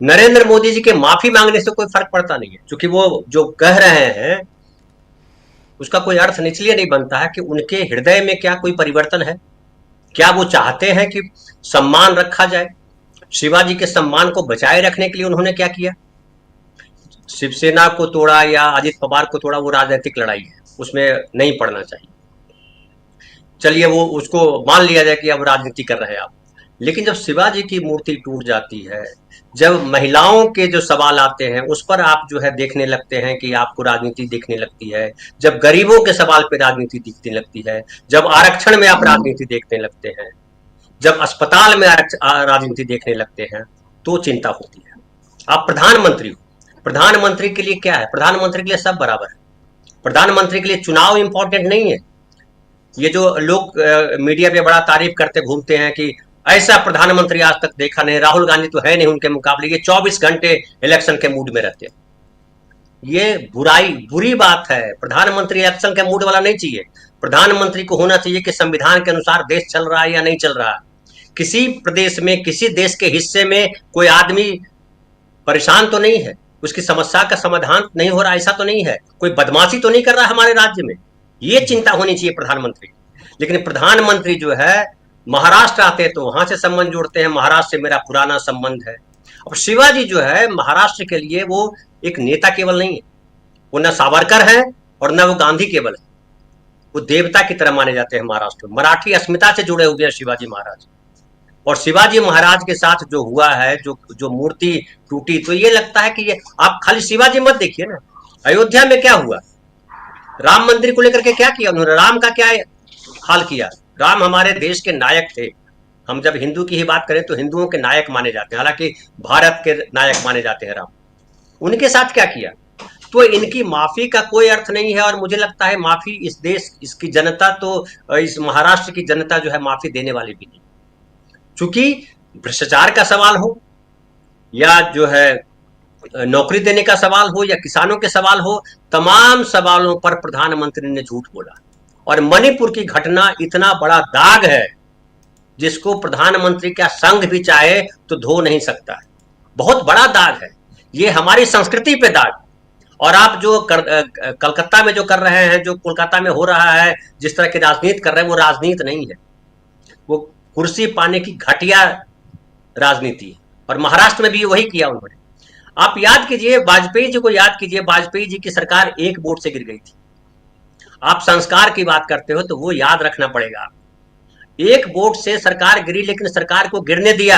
नरेंद्र मोदी जी के माफी मांगने से कोई फर्क पड़ता नहीं है, क्योंकि वो जो कह रहे हैं उसका कोई अर्थ इसलिए नहीं बनता है कि उनके हृदय में क्या कोई परिवर्तन है। क्या वो चाहते हैं कि सम्मान रखा जाए? शिवाजी के सम्मान को बचाए रखने के लिए उन्होंने क्या किया? शिवसेना को तोड़ा या अजित पवार को तोड़ा, वो राजनीतिक लड़ाई है, उसमें नहीं पड़ना चाहिए। चलिए वो उसको मान लिया जाए कि अब राजनीति कर रहे हैं आप। लेकिन जब शिवाजी की मूर्ति टूट जाती है, जब महिलाओं के जो सवाल आते हैं उस पर आप जो है देखने लगते हैं कि आपको राजनीति देखने लगती है, जब गरीबों के सवाल पे राजनीति दिखने लगती है, जब आरक्षण में आप राजनीति देखने लगते हैं, जब अस्पताल में राजनीति देखने लगते हैं, तो चिंता होती है। आप प्रधानमंत्री हो, प्रधानमंत्री के लिए क्या है? प्रधानमंत्री के लिए सब बराबर है। प्रधानमंत्री के लिए चुनाव इंपॉर्टेंट नहीं है। ये जो लोग मीडिया पे बड़ा तारीफ करते घूमते हैं कि ऐसा प्रधानमंत्री आज तक देखा नहीं, राहुल गांधी तो है नहीं उनके मुकाबले, ये 24 घंटे इलेक्शन के मूड में रहते हैं। ये बुरी बात है। प्रधानमंत्री इलेक्शन के मूड वाला नहीं चाहिए। प्रधानमंत्री को होना चाहिए कि संविधान के अनुसार देश चल रहा है या नहीं चल रहा है, किसी प्रदेश में, किसी देश के हिस्से में कोई आदमी परेशान तो नहीं है, उसकी समस्या का समाधान नहीं हो रहा, ऐसा तो नहीं है, कोई बदमाशी तो नहीं कर रहा है हमारे राज्य में, ये चिंता होनी चाहिए प्रधानमंत्री। लेकिन प्रधानमंत्री जो है महाराष्ट्र आते हैं तो वहां से संबंध जोड़ते हैं, महाराष्ट्र से मेरा पुराना संबंध है। अब शिवाजी जो है महाराष्ट्र के लिए वो एक नेता केवल नहीं है, वो न सावरकर है और न वो गांधी केवल है, वो देवता की तरह माने जाते हैं महाराष्ट्र में। मराठी अस्मिता से जुड़े हुए हैं शिवाजी महाराज। और शिवाजी महाराज के साथ जो हुआ है, जो मूर्ति टूटी, तो ये लगता है कि ये आप खाली शिवाजी मत देखिए ना, अयोध्या में क्या हुआ, राम मंदिर को लेकर के क्या किया उन्होंने, राम का क्या हाल किया। राम हमारे देश के नायक थे। हम जब हिंदू की ही बात करें तो हिंदुओं के नायक माने जाते हैं, हालांकि भारत के नायक माने जाते हैं राम। उनके साथ क्या किया? तो इनकी माफी का कोई अर्थ नहीं है। और मुझे लगता है माफी इस देश, इसकी जनता, तो इस महाराष्ट्र की जनता जो है माफी देने वाली भी नहीं। चूंकि भ्रष्टाचार का सवाल हो या जो है नौकरी देने का सवाल हो या किसानों के सवाल हो, तमाम सवालों पर प्रधानमंत्री ने झूठ बोला। और मणिपुर की घटना इतना बड़ा दाग है जिसको प्रधानमंत्री का संघ भी चाहे तो धो नहीं सकता है, बहुत बड़ा दाग है, ये हमारी संस्कृति पे दाग। और आप जो कलकत्ता में जो कर रहे हैं, जो कोलकाता में हो रहा है, जिस तरह की राजनीति कर रहे हैं, वो राजनीति नहीं है, वो कुर्सी पाने की घटिया राजनीति है। और महाराष्ट्र में भी वही किया उन्होंने। आप याद कीजिए, वाजपेयी जी को याद कीजिए, वाजपेयी जी की सरकार एक वोट से गिर गई थी। आप संस्कार की बात करते हो तो वो याद रखना पड़ेगा, एक वोट से सरकार गिरी, लेकिन सरकार को गिरने दिया।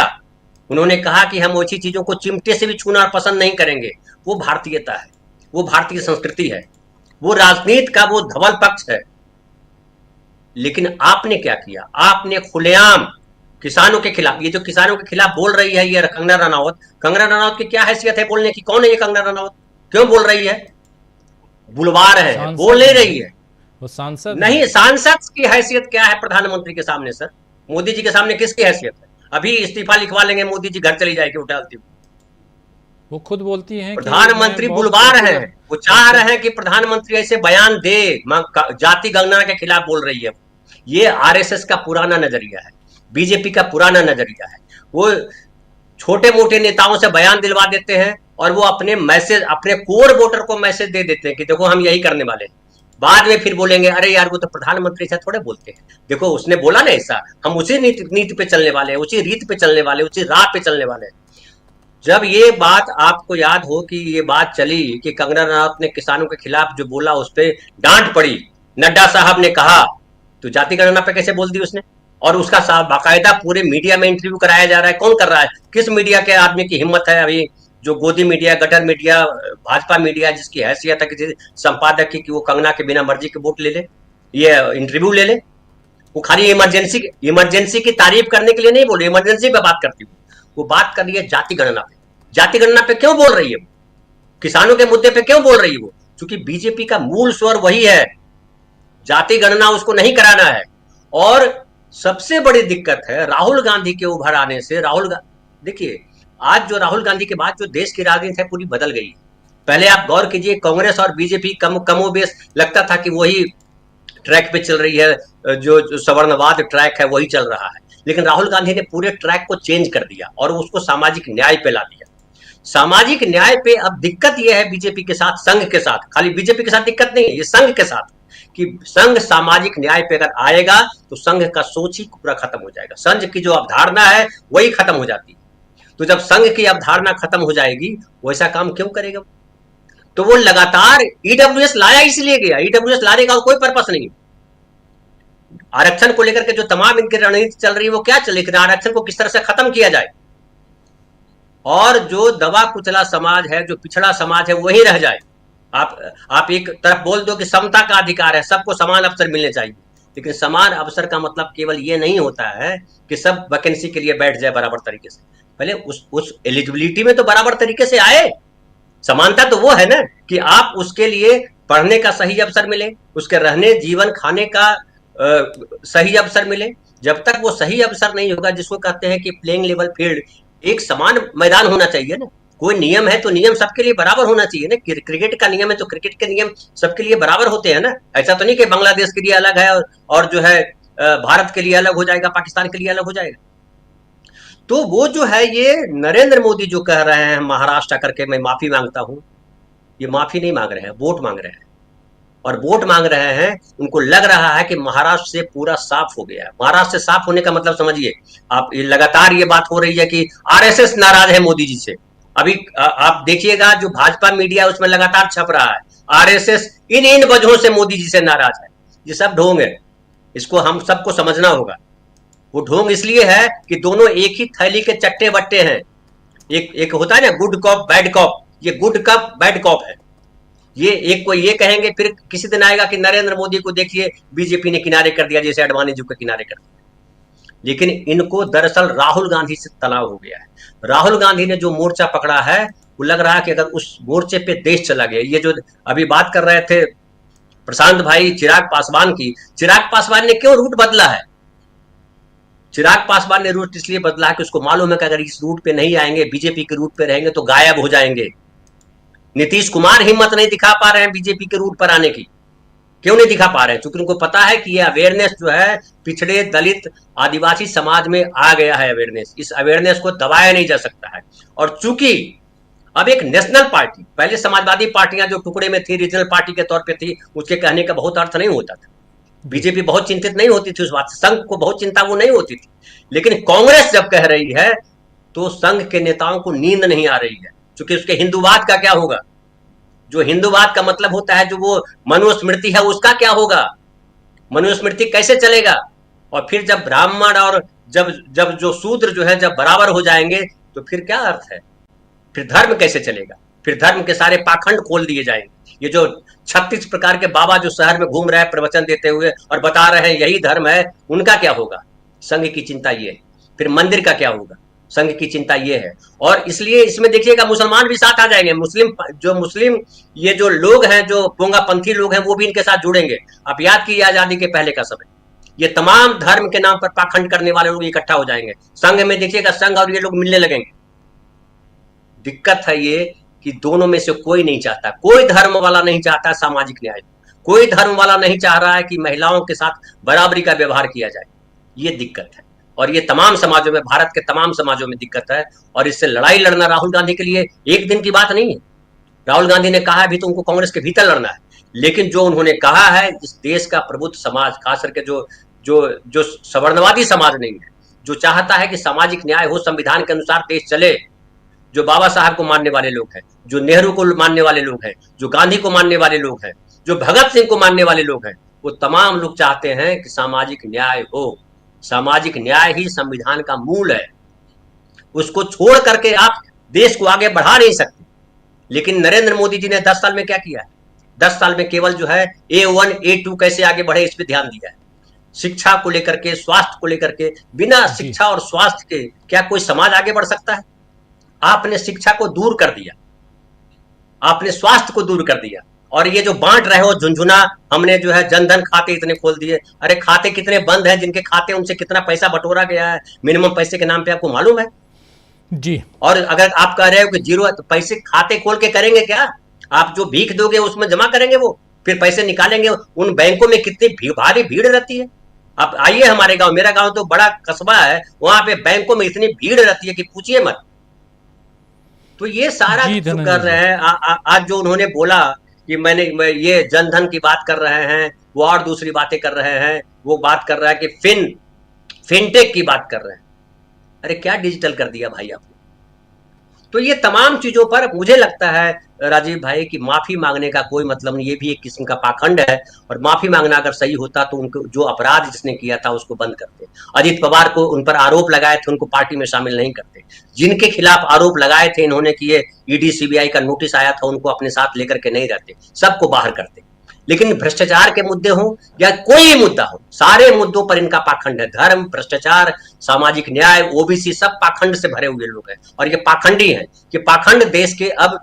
उन्होंने कहा कि हम ऐसी चीजों को चिमटे से भी छूना पसंद नहीं करेंगे। वो भारतीयता है, वो भारतीय संस्कृति है, वो राजनीति का वो धवल पक्ष है। लेकिन आपने क्या किया? आपने खुलेआम किसानों के खिलाफ, ये जो किसानों के खिलाफ बोल रही है ये कंगना रनावत की क्या हैसियत है बोलने की? कौन है ये कंगना रनावत? क्यों बोल रही है? बुलवार है, बोल नहीं रही है। वो सांसद नहीं, सांसद की हैसियत क्या है प्रधानमंत्री के सामने? सर, मोदी जी के सामने किसकी हैसियत है? अभी इस्तीफा लिखवा लेंगे, मोदी जी घर चली जाएगी उठाती हुई। वो खुद बोलती हैं प्रधानमंत्री बुलवार है, वो चाह रहे हैं कि प्रधानमंत्री ऐसे बयान दे, जाति गणना के खिलाफ बोल रही है। ये आरएसएस का पुराना नजरिया है, बीजेपी का पुराना नजरिया है। वो छोटे मोटे नेताओं से बयान दिलवा देते हैं और वो अपने मैसेज, अपने कोर वोटर को मैसेज दे देते हैं कि देखो हम यही करने वाले हैं। बाद में फिर बोलेंगे अरे यार वो तो प्रधानमंत्री से थोड़े बोलते हैं, देखो उसने बोला ना ऐसा, हम उसी नीति पे चलने वाले हैं, उसी रीत पे चलने वाले, उसी राह पे चलने वाले हैं। जब ये बात आपको याद हो कि ये बात चली कि कंगना रनौत ने किसानों के खिलाफ जो बोला उस पर डांट पड़ी, नड्डा साहब ने कहा, तो जाति गणना पे कैसे बोल दी उसने, और उसका बाकायदा पूरे मीडिया में इंटरव्यू कराया जा रहा है। कौन कर रहा है, किस मीडिया के आदमी की हिम्मत है अभी, जो गोदी media, gutter media, Bhajpa media जिसकी हैसियत है किसी संपादक की कि वो कंगना के बिना मर्जी के वोट ले ले, ये इंटरव्यू ले ले। वो खाली इमरजेंसी की तारीफ करने के लिए नहीं बोल रही, इमरजेंसी पे बात करती हूँ, वो बात कर रही है जाति गणना पे। जाति गणना पे क्यों बोल रही है, किसानों के मुद्दे पे क्यों बोल रही है वो, क्योंकि बीजेपी का मूल स्वर वही है, जाति गणना उसको नहीं कराना है। और सबसे बड़ी दिक्कत है राहुल गांधी के उभर आने से। देखिए आज जो राहुल गांधी के बाद जो देश की राजनीति है पूरी बदल गई। पहले आप गौर कीजिए, कांग्रेस और बीजेपी कमोबेश लगता था कि वही ट्रैक पे चल रही है, जो सवर्णवाद ट्रैक है वही चल रहा है, लेकिन राहुल गांधी ने पूरे ट्रैक को चेंज कर दिया और उसको सामाजिक न्याय पे ला दिया। सामाजिक न्याय पे अब दिक्कत यह है बीजेपी के साथ, संघ के साथ, खाली बीजेपी के साथ दिक्कत नहीं है, ये संघ के साथ, कि संघ सामाजिक न्याय पे अगर आएगा तो संघ का सोच ही पूरा खत्म हो जाएगा, संघ की जो अवधारणा है वही खत्म हो जाती है। तो जब संघ की अवधारणा खत्म हो जाएगी वैसा काम क्यों करेगा, तो वो लगातार ईडब्ल्यूएस लाया इसलिए गया, ईडब्ल्यूएस लाने का कोई पर्पस नहीं। आरक्षण को लेकर के जो तमाम इनकी रणनीति चल रही है वो क्या चल रही है, आरक्षण को किस तरह से खत्म किया जाए, और जो दबा कुचला समाज है, जो पिछड़ा समाज है वही रह जाए। आप एक तरफ बोल दो कि समता का अधिकार है, सबको समान अवसर मिलने चाहिए, लेकिन समान अवसर का मतलब केवल ये नहीं होता है कि सब वैकेंसी के लिए बैठ जाए बराबर तरीके से, पहले उस एलिजिबिलिटी में तो बराबर तरीके से आए। समानता तो वो है ना कि आप उसके लिए पढ़ने का सही अवसर मिले, उसके रहने जीवन खाने का सही अवसर मिले। जब तक वो सही अवसर नहीं होगा, जिसको कहते हैं कि प्लेइंग लेवल फील्ड, एक समान मैदान होना चाहिए ना, कोई नियम है तो नियम सबके लिए बराबर होना चाहिए ना, क्रिकेट का नियम है तो क्रिकेट के नियम सबके लिए बराबर होते हैं ना। ऐसा तो नहीं कि बांग्लादेश के लिए अलग है और जो है भारत के लिए अलग हो जाएगा, पाकिस्तान के लिए अलग हो जाएगा। तो वो जो है ये नरेंद्र मोदी जो कह रहे हैं महाराष्ट्र करके मैं माफी मांगता हूं, ये माफी नहीं मांग रहे हैं, वोट मांग रहे हैं, और वोट मांग रहे हैं। उनको लग रहा है कि महाराष्ट्र से पूरा साफ हो गया है। महाराष्ट्र से साफ होने का मतलब समझिए आप, लगातार ये बात हो रही है कि आरएसएस नाराज है मोदी जी से। अभी आप देखिएगा जो भाजपा मीडिया उसमें लगातार छप रहा है आरएसएस इन वजहों से मोदी जी से नाराज है। ये सब ढोंग है, इसको हम सबको समझना होगा। वो ढोंग इसलिए है कि दोनों एक ही थैली के चट्टे बट्टे हैं। एक होता है ना गुड कॉप बैड कॉप, ये गुड कॉप बैड कॉप है। ये एक को ये कहेंगे, फिर किसी दिन आएगा कि नरेंद्र मोदी को देखिए बीजेपी ने किनारे कर दिया, जैसे अडवाणी जी को किनारे कर दिया। लेकिन इनको दरअसल राहुल गांधी से तनाव हो गया है। राहुल गांधी ने जो मोर्चा पकड़ा है वो लग रहा है कि अगर उस मोर्चे पे देश चला गया, ये जो अभी बात कर रहे थे प्रशांत भाई चिराग पासवान की, चिराग पासवान ने क्यों रूट बदला है? चिराग पासवान ने रूट इसलिए बदला है कि उसको मालूम है कि अगर इस रूट पे नहीं आएंगे, बीजेपी के रूट पे रहेंगे तो गायब हो जाएंगे। नीतीश कुमार हिम्मत नहीं दिखा पा रहे हैं बीजेपी के रूट पर आने की। क्यों नहीं दिखा पा रहे हैं? क्योंकि उनको पता है कि ये अवेयरनेस जो है पिछड़े दलित आदिवासी समाज में आ गया है अवेयरनेस, इस अवेयरनेस को दबाया नहीं जा सकता है। और चूंकि अब एक नेशनल पार्टी, पहले समाजवादी पार्टियां जो टुकड़े में थी, रीजनल पार्टी के तौर पे थी, उसके कहने का बहुत अर्थ नहीं होता था। बीजेपी बहुत चिंतित नहीं होती थी उस बात से, संघ को बहुत चिंता वो नहीं होती थी। लेकिन कांग्रेस जब कह रही है तो संघ के नेताओं को नींद नहीं आ रही है, क्योंकि उसके हिंदूवाद का क्या होगा? जो हिंदूवाद का मतलब होता है जो वो मनुस्मृति है, उसका क्या होगा? मनुस्मृति कैसे चलेगा? और फिर जब ब्राह्मण और जब जो शूद्र जो है जब बराबर हो जाएंगे तो फिर क्या अर्थ है? फिर धर्म कैसे चलेगा? फिर धर्म के सारे पाखंड खोल दिए जाएंगे। ये जो 36 प्रकार के बाबा जो शहर में घूम रहे हैं प्रवचन देते हुए और बता रहे हैं यही धर्म है, उनका क्या होगा? संघ की चिंता ये है। फिर मंदिर का क्या होगा? संघ की चिंता ये है। और इसलिए इसमें देखिएगा मुसलमान भी साथ आ जाएंगे, मुस्लिम ये जो लोग हैं, जो पोंगापंथी लोग हैं, वो भी इनके साथ जुड़ेंगे। आप याद कीजिए आजादी के पहले का समय, ये तमाम धर्म के नाम पर पाखंड करने वाले लोग इकट्ठा हो जाएंगे संघ में। देखिएगा संघ और ये लोग मिलने लगेंगे। दिक्कत है ये कि दोनों में से कोई नहीं चाहता, कोई धर्म वाला नहीं चाहता सामाजिक न्याय। कोई धर्म वाला नहीं चाह रहा है कि महिलाओं के साथ बराबरी का व्यवहार किया जाए। ये दिक्कत है और ये तमाम समाजों में, भारत के तमाम समाजों में दिक्कत है। और इससे लड़ाई लड़ना राहुल गांधी के लिए एक दिन की बात नहीं है। राहुल गांधी ने कहा भी तो उनको कांग्रेस के भीतर लड़ना है, लेकिन जो उन्होंने कहा है, इस देश का प्रबुद्ध समाज, खास करके जो सवर्णवादी समाज नहीं है, जो चाहता है कि सामाजिक न्याय हो, संविधान के अनुसार देश चले, जो बाबा साहब को मानने वाले लोग हैं, जो नेहरू को मानने वाले लोग हैं, जो गांधी को मानने वाले लोग हैं, जो भगत सिंह को मानने वाले लोग हैं, वो तमाम लोग चाहते हैं कि सामाजिक न्याय हो। सामाजिक न्याय ही संविधान का मूल है। उसको छोड़ करके आप देश को आगे बढ़ा नहीं सकते। लेकिन नरेंद्र मोदी जी ने 10 साल में क्या किया है? 10 साल में केवल जो है A1 A2 कैसे आगे बढ़े इस पे ध्यान दिया है। शिक्षा को लेकर के, स्वास्थ्य को लेकर के, बिना शिक्षा और स्वास्थ्य के क्या कोई समाज आगे बढ़ सकता है? आपने शिक्षा को दूर कर दिया, आपने स्वास्थ्य को दूर कर दिया, और ये जो बांट रहे हो झुंझुना, हमने जो है जनधन खाते इतने खोल दिए। अरे खाते कितने बंद हैं? जिनके खाते उनसे कितना पैसा बटोरा गया है मिनिमम पैसे के नाम पे, आपको मालूम है जी। और अगर आप कह रहे हो कि जीरो है तो पैसे खाते खोल के करेंगे क्या? आप जो भीख दोगे उसमें जमा करेंगे, वो फिर पैसे निकालेंगे। उन बैंकों में कितनी भारी भीड़ रहती है। आप आइए हमारे गांव, मेरा गांव तो बड़ा कस्बा है, वहां पे बैंकों में इतनी भीड़ रहती है कि पूछिए मत। तो ये सारा जो कर रहे हैं, आज जो उन्होंने बोला कि मैं ये जनधन की बात कर रहे हैं, वो और दूसरी बातें कर रहे हैं, वो बात कर रहा है कि फिनटेक की बात कर रहे हैं। अरे क्या डिजिटल कर दिया भाई आपने? तो ये तमाम चीजों पर मुझे लगता है राजीव भाई कि माफी मांगने का कोई मतलब नहीं। ये भी एक किस्म का पाखंड है, और माफी मांगना अगर सही होता तो उनको जो अपराध जिसने किया था उसको बंद करते। अजित पवार को उन पर आरोप लगाए थे, उनको पार्टी में शामिल नहीं करते। जिनके खिलाफ आरोप लगाए थे इन्होंने कि ये ईडी सीबीआई का नोटिस आया था, उनको अपने साथ लेकर के नहीं रहते, सबको बाहर करते। लेकिन भ्रष्टाचार के मुद्दे हो या कोई मुद्दा हो, सारे मुद्दों पर इनका पाखंड है। धर्म, भ्रष्टाचार, सामाजिक न्याय, ओबीसी, सब पाखंड से भरे हुए लोग हैं, और ये पाखंडी है। ये पाखंड देश के अब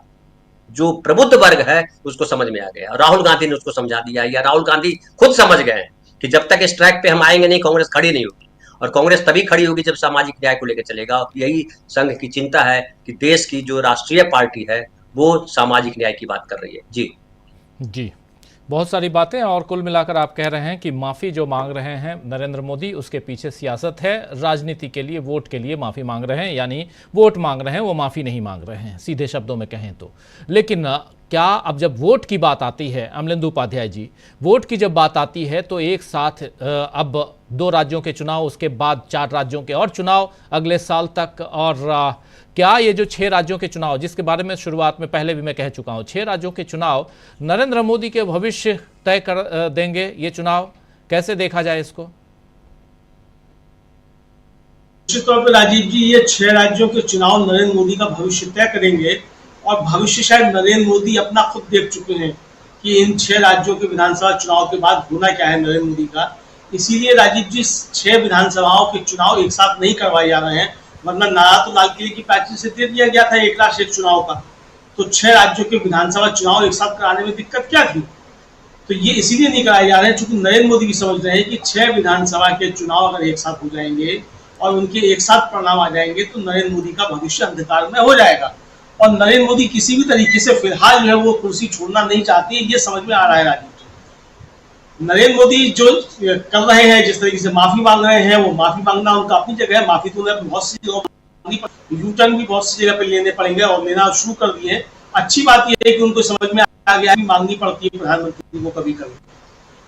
जो प्रबुद्ध वर्ग है उसको समझ में आ गया। राहुल गांधी ने उसको समझा दिया, या राहुल गांधी खुद समझ गए हैं कि जब तक इस ट्रैक पे हम आएंगे नहीं, कांग्रेस खड़ी नहीं होगी। और कांग्रेस तभी खड़ी होगी जब सामाजिक न्याय को लेकर चलेगा। यही संघ की चिंता है कि देश की जो राष्ट्रीय पार्टी है वो सामाजिक न्याय की बात कर रही है। जी, बहुत सारी बातें, और कुल मिलाकर आप कह रहे हैं कि माफ़ी जो मांग रहे हैं नरेंद्र मोदी, उसके पीछे सियासत है। राजनीति के लिए, वोट के लिए माफ़ी मांग रहे हैं, यानी वोट मांग रहे हैं, वो माफ़ी नहीं मांग रहे हैं, सीधे शब्दों में कहें तो। लेकिन क्या अब जब वोट की बात आती है, अमलेंदु उपाध्याय जी, वोट की जब बात आती है तो एक साथ अब 2 राज्यों के चुनाव, उसके बाद 4 राज्यों के और चुनाव अगले साल तक, और क्या ये जो 6 राज्यों के चुनाव, जिसके बारे में शुरुआत में पहले भी मैं कह चुका हूं, 6 राज्यों के चुनाव नरेंद्र मोदी के भविष्य तय कर देंगे? ये चुनाव कैसे देखा जाए इसको? निश्चित तौर पर राजीव जी, ये 6 राज्यों के चुनाव नरेंद्र मोदी का भविष्य तय करेंगे, और भविष्य शायद नरेंद्र मोदी अपना खुद देख चुके हैं कि इन 6 राज्यों के विधानसभा चुनाव के बाद होना क्या है नरेंद्र मोदी का। इसीलिए राजीव जी 6 विधानसभाओं के चुनाव एक साथ नहीं करवाए जा रहे हैं, वरना नारा तो लाल किले की प्राचीर से दे दिया गया था 1 राष्ट्र 1 चुनाव का। तो 6 राज्यों के विधानसभा चुनाव एक साथ कराने में दिक्कत क्या थी? तो ये इसीलिए नहीं कराए जा रहे हैं क्योंकि नरेंद्र मोदी भी समझ रहे हैं कि 6 विधानसभा के चुनाव अगर एक साथ हो जाएंगे और उनके एक साथ परिणाम आ जाएंगे तो नरेंद्र मोदी का भविष्य अंधकार में हो जाएगा। और नरेंद्र मोदी किसी भी तरीके से फिलहाल जो है वो कुर्सी छोड़ना नहीं चाहती, ये समझ में आ रहा है राजीव जी। नरेंद्र मोदी जो कर रहे हैं, जिस तरीके से माफी मांग रहे हैं, वो माफी मांगना उनका अपनी जगह है। माफी तो उन्हें बहुत सी जगह, यूटर्न भी बहुत सी जगह पे लेने पड़ेंगे और लेना शुरू कर दिए। अच्छी बात यह है कि उनको समझ में आ गया कि मांगनी पड़ती है प्रधानमंत्री को कभी कभी,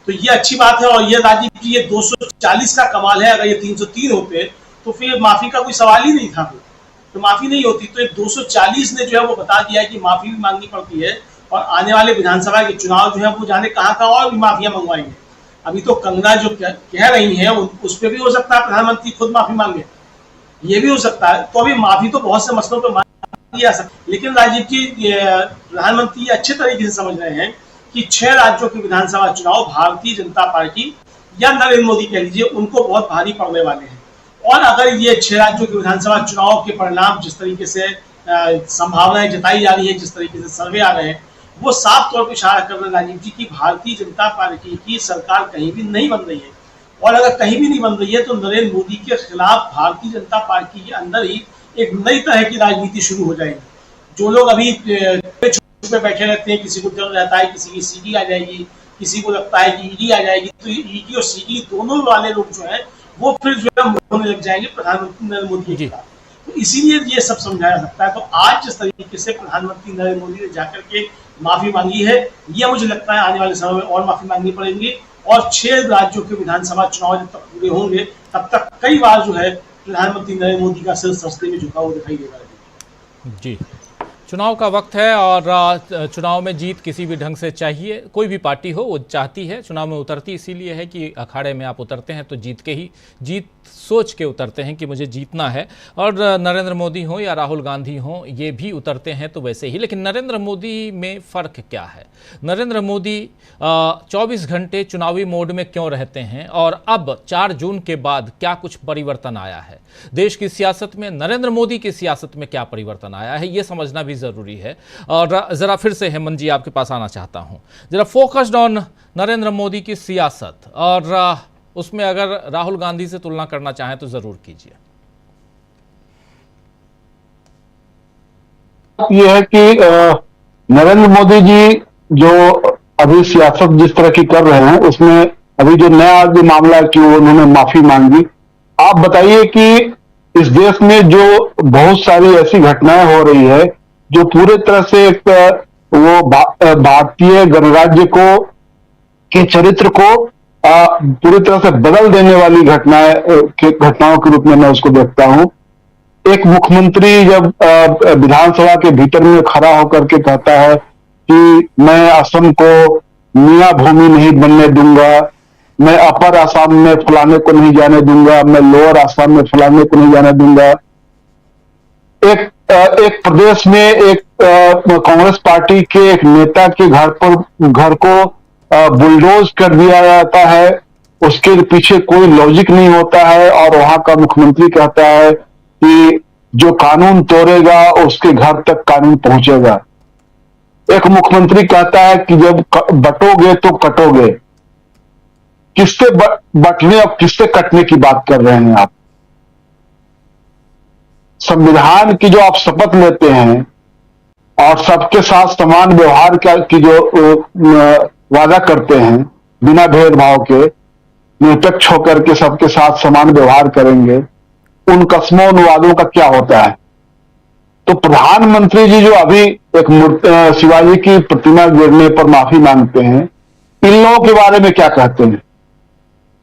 तो ये अच्छी बात है। और ये राजीव जी, ये 240 का कमाल है। अगर ये 303 होते तो फिर माफी का कोई सवाल ही नहीं था, तो माफी नहीं होती। तो 240 ने जो है वो बता दिया है कि माफी भी मांगनी पड़ती है, और आने वाले विधानसभा के चुनाव जो है वो जाने कहाँ और भी माफिया मंगवाएंगे। अभी तो कंगना जो कह रही है उस पर भी हो सकता है प्रधानमंत्री खुद माफी मांगे, ये भी हो सकता है। तो अभी माफी तो बहुत से मसलों पर मांगी जा सकती है, लेकिन राजीव जी प्रधानमंत्री अच्छे तरीके से समझ रहे हैं कि 6 राज्यों के विधानसभा चुनाव भारतीय जनता पार्टी या नरेंद्र मोदी कह लीजिए उनको बहुत भारी पड़ने वाले हैं। और अगर ये 6 राज्यों के विधानसभा चुनाव के परिणाम जिस तरीके से संभावनाएं जताई जा रही है, जिस तरीके से सर्वे आ रहे हैं, वो साफ तौर पर इशारा कर रहे हैं राजीव जी की भारतीय जनता पार्टी की सरकार कहीं भी नहीं बन रही है। और अगर कहीं भी नहीं बन रही है तो नरेंद्र मोदी के खिलाफ भारतीय जनता पार्टी के अंदर ही एक नई तरह की राजनीति शुरू हो जाएगी। जो लोग अभी में बैठे रहते हैं, किसी को डर रहता है किसी की सीटी आ जाएगी, किसी को लगता है कि ईडी आ जाएगी तो ईडी और सीडी दोनों वाले लोग जो है वो फिर जो है होने लग जाएंगे प्रधानमंत्री नरेंद्र मोदी के खिलाफ। तो इसीलिए ये सब समझाया जा सकता है। तो आज जिस तरीके से प्रधानमंत्री नरेंद्र मोदी ने जाकर के माफी मांगी है, ये मुझे लगता है आने वाले समय में और माफी मांगनी पड़ेगी, और 6 राज्यों के विधानसभा चुनाव जब तक पूरे होंगे तब तक कई बार जो है प्रधानमंत्री नरेंद्र मोदी का सिर सस्ते में झुका हुआ दिखाई देगा। जी, चुनाव का वक्त है और चुनाव में जीत किसी भी ढंग से चाहिए। कोई भी पार्टी हो वो चाहती है, चुनाव में उतरती इसीलिए है कि अखाड़े में आप उतरते हैं तो जीत सोच के उतरते हैं कि मुझे जीतना है। और नरेंद्र मोदी हो या राहुल गांधी हो, ये भी उतरते हैं तो वैसे ही। लेकिन नरेंद्र मोदी में फ़र्क क्या है? नरेंद्र मोदी 24 घंटे चुनावी मोड में क्यों रहते हैं, और अब 4 जून के बाद क्या कुछ परिवर्तन आया है देश की सियासत में? नरेंद्र मोदी की सियासत में क्या परिवर्तन आया है, ये समझना भी ज़रूरी है। और ज़रा फिर से हेमंत जी आपके पास आना चाहता हूँ, ज़रा फोकस्ड ऑन नरेंद्र मोदी की सियासत, और उसमें अगर राहुल गांधी से तुलना करना चाहें तो ज़रूर कीजिए। यह है कि नरेंद्र मोदी जी जो अभी सियासत जिस तरह की कर रहे हैं, उसमें अभी जो नया जो मामला है कि उन्होंने माफी मांगी। आप बताइए कि इस देश में जो बहुत सारी ऐसी घटनाएं हो रही है जो पूरे तरह से एक वो भारतीय गणराज्य को के चरित्र को पूरी तरह से बदल देने वाली घटनाओं के रूप में मैं उसको देखता हूं। एक मुख्यमंत्री जब विधानसभा के भीतर में खड़ा होकर के कहता है कि मैं असम को मियां भूमि नहीं बनने दूंगा, मैं अपर असम में फलाने को नहीं जाने दूंगा, मैं लोअर असम में फलाने को नहीं जाने दूंगा। एक प्रदेश में एक कांग्रेस पार्टी के एक नेता के घर को बुलडोज कर दिया जाता है, उसके पीछे कोई लॉजिक नहीं होता है, और वहां का मुख्यमंत्री कहता है कि जो कानून तोड़ेगा उसके घर तक कानून पहुंचेगा। एक मुख्यमंत्री कहता है कि जब बटोगे तो कटोगे। किससे बटने और किससे कटने की बात कर रहे हैं आप? संविधान की जो आप शपथ लेते हैं और सबके साथ समान व्यवहार की जो वादा करते हैं, बिना भेदभाव के निरपेक्ष होकर के सबके साथ समान व्यवहार करेंगे, उन कस्मों उन वादों का क्या होता है? तो प्रधानमंत्री जी जो अभी एक शिवाजी की प्रतिमा गिरने पर माफी मांगते हैं, इन लोगों के बारे में क्या कहते हैं?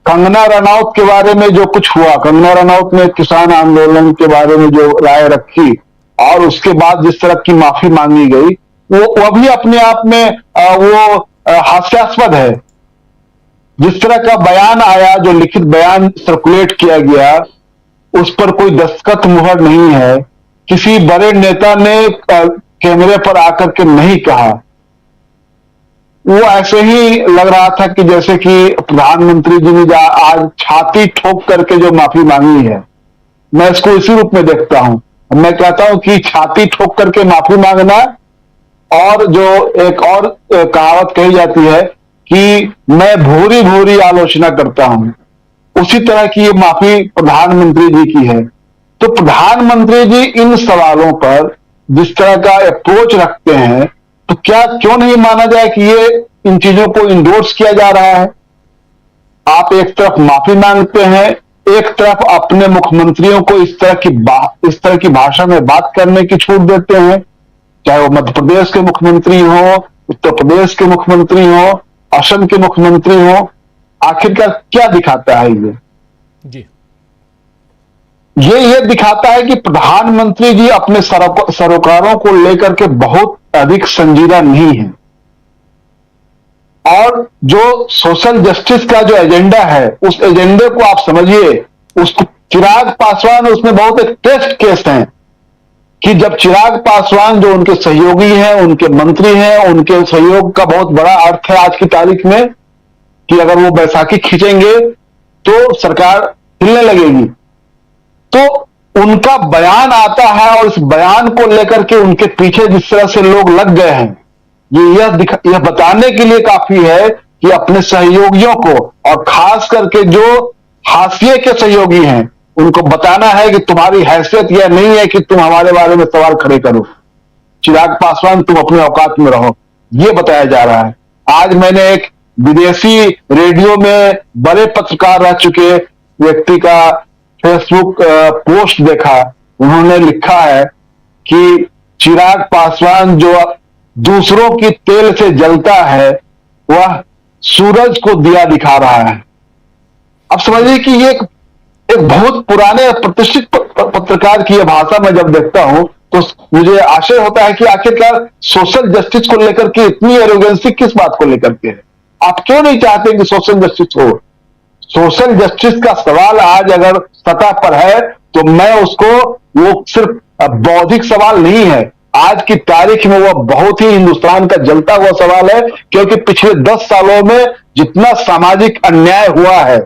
कंगना रनौत के बारे में जो कुछ हुआ, कंगना रनौत ने किसान आंदोलन के बारे में जो राय रखी और उसके बाद जिस तरह की माफी मांगी गई, वो भी अपने आप में वो हास्यास्पद है। जिस तरह का बयान आया, जो लिखित बयान सर्कुलेट किया गया, उस पर कोई दस्तखत मुहर नहीं है। किसी बड़े नेता ने कैमरे पर आकर के नहीं कहा। वो ऐसे ही लग रहा था कि जैसे कि प्रधानमंत्री जी ने आज छाती ठोक करके जो माफी मांगी है, मैं इसको इसी रूप में देखता हूं। मैं कहता हूं कि छाती ठोक करके माफी मांगना, और जो एक और कहावत कही जाती है कि मैं भूरी भूरी आलोचना करता हूं, उसी तरह की ये माफी प्रधानमंत्री जी की है। तो प्रधानमंत्री जी इन सवालों पर जिस तरह का अप्रोच रखते हैं, तो क्या क्यों नहीं माना जाए कि ये इन चीजों को इंडोर्स किया जा रहा है? आप एक तरफ माफी मांगते हैं, एक तरफ अपने मुख्यमंत्रियों को इस तरह की भाषा में बात करने की छूट देते हैं, चाहे वो मध्य प्रदेश के मुख्यमंत्री हो, उत्तर प्रदेश के मुख्यमंत्री हो, असम के मुख्यमंत्री हो। आखिरकार क्या दिखाता है ये? जी, ये दिखाता है कि प्रधानमंत्री जी अपने सरोकारों को लेकर के बहुत अधिक संजीदा नहीं है, और जो सोशल जस्टिस का जो एजेंडा है, उस एजेंडे को आप समझिए। उसको चिराग पासवान उसमें बहुत एक टेस्ट केस है कि जब चिराग पासवान जो उनके सहयोगी हैं, उनके मंत्री हैं, उनके सहयोग का बहुत बड़ा अर्थ है आज की तारीख में कि अगर वो बैसाखी खींचेंगे तो सरकार हिलने लगेगी। तो उनका बयान आता है, और इस बयान को लेकर के उनके पीछे जिस तरह से लोग लग गए हैं, यह बताने के लिए काफी है कि अपने सहयोगियों को, और खास करके जो हाशिए के सहयोगी हैं, उनको बताना है कि तुम्हारी हैसियत यह नहीं है कि तुम हमारे बारे में सवाल खड़े करो। चिराग पासवान, तुम अपने औकात में रहो, यह बताया जा रहा है। आज मैंने एक विदेशी रेडियो में बड़े पत्रकार रह चुके व्यक्ति का फेसबुक पोस्ट देखा। उन्होंने लिखा है कि चिराग पासवान जो दूसरों की तेल से जलता है वह सूरज को दिया दिखा रहा है। अब समझिए कि ये एक बहुत पुराने प्रतिष्ठित पत्रकार की यह भाषा मैं जब देखता हूं तो मुझे आश्चर्य होता है कि आखिरकार सोशल जस्टिस को लेकर के इतनी एरोगेंसी किस बात को लेकर के है। आप क्यों नहीं चाहते कि सोशल जस्टिस हो? सोशल जस्टिस का सवाल आज अगर सतह पर है तो मैं उसको, वो सिर्फ बौद्धिक सवाल नहीं है, आज की तारीख में वो बहुत ही हिंदुस्तान का जलता हुआ सवाल है। क्योंकि पिछले 10 सालों में जितना सामाजिक अन्याय हुआ है,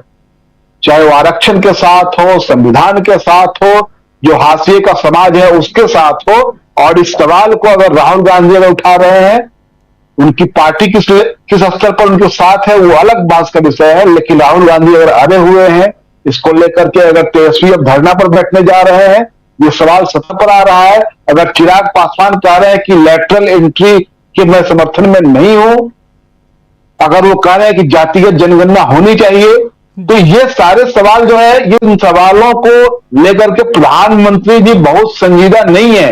चाहे वो आरक्षण के साथ हो, संविधान के साथ हो, जो हाशिए का समाज है उसके साथ हो, और इस सवाल को अगर राहुल गांधी अगर उठा रहे हैं, उनकी पार्टी किस स्तर पर उनके साथ है वो अलग बात का विषय है, लेकिन राहुल गांधी अगर अड़े हुए हैं इसको लेकर के, अगर तेजस्वी अब धरना पर बैठने जा रहे हैं, ये सवाल सतह पर आ रहा है। अगर चिराग पासवान कह रहे हैं कि लैटरल एंट्री के मैं समर्थन में नहीं हूं, अगर वो कह रहे हैं कि जातिगत जनगणना होनी चाहिए, तो ये सारे सवाल जो है, ये इन सवालों को लेकर के प्रधानमंत्री जी बहुत संजीदा नहीं है।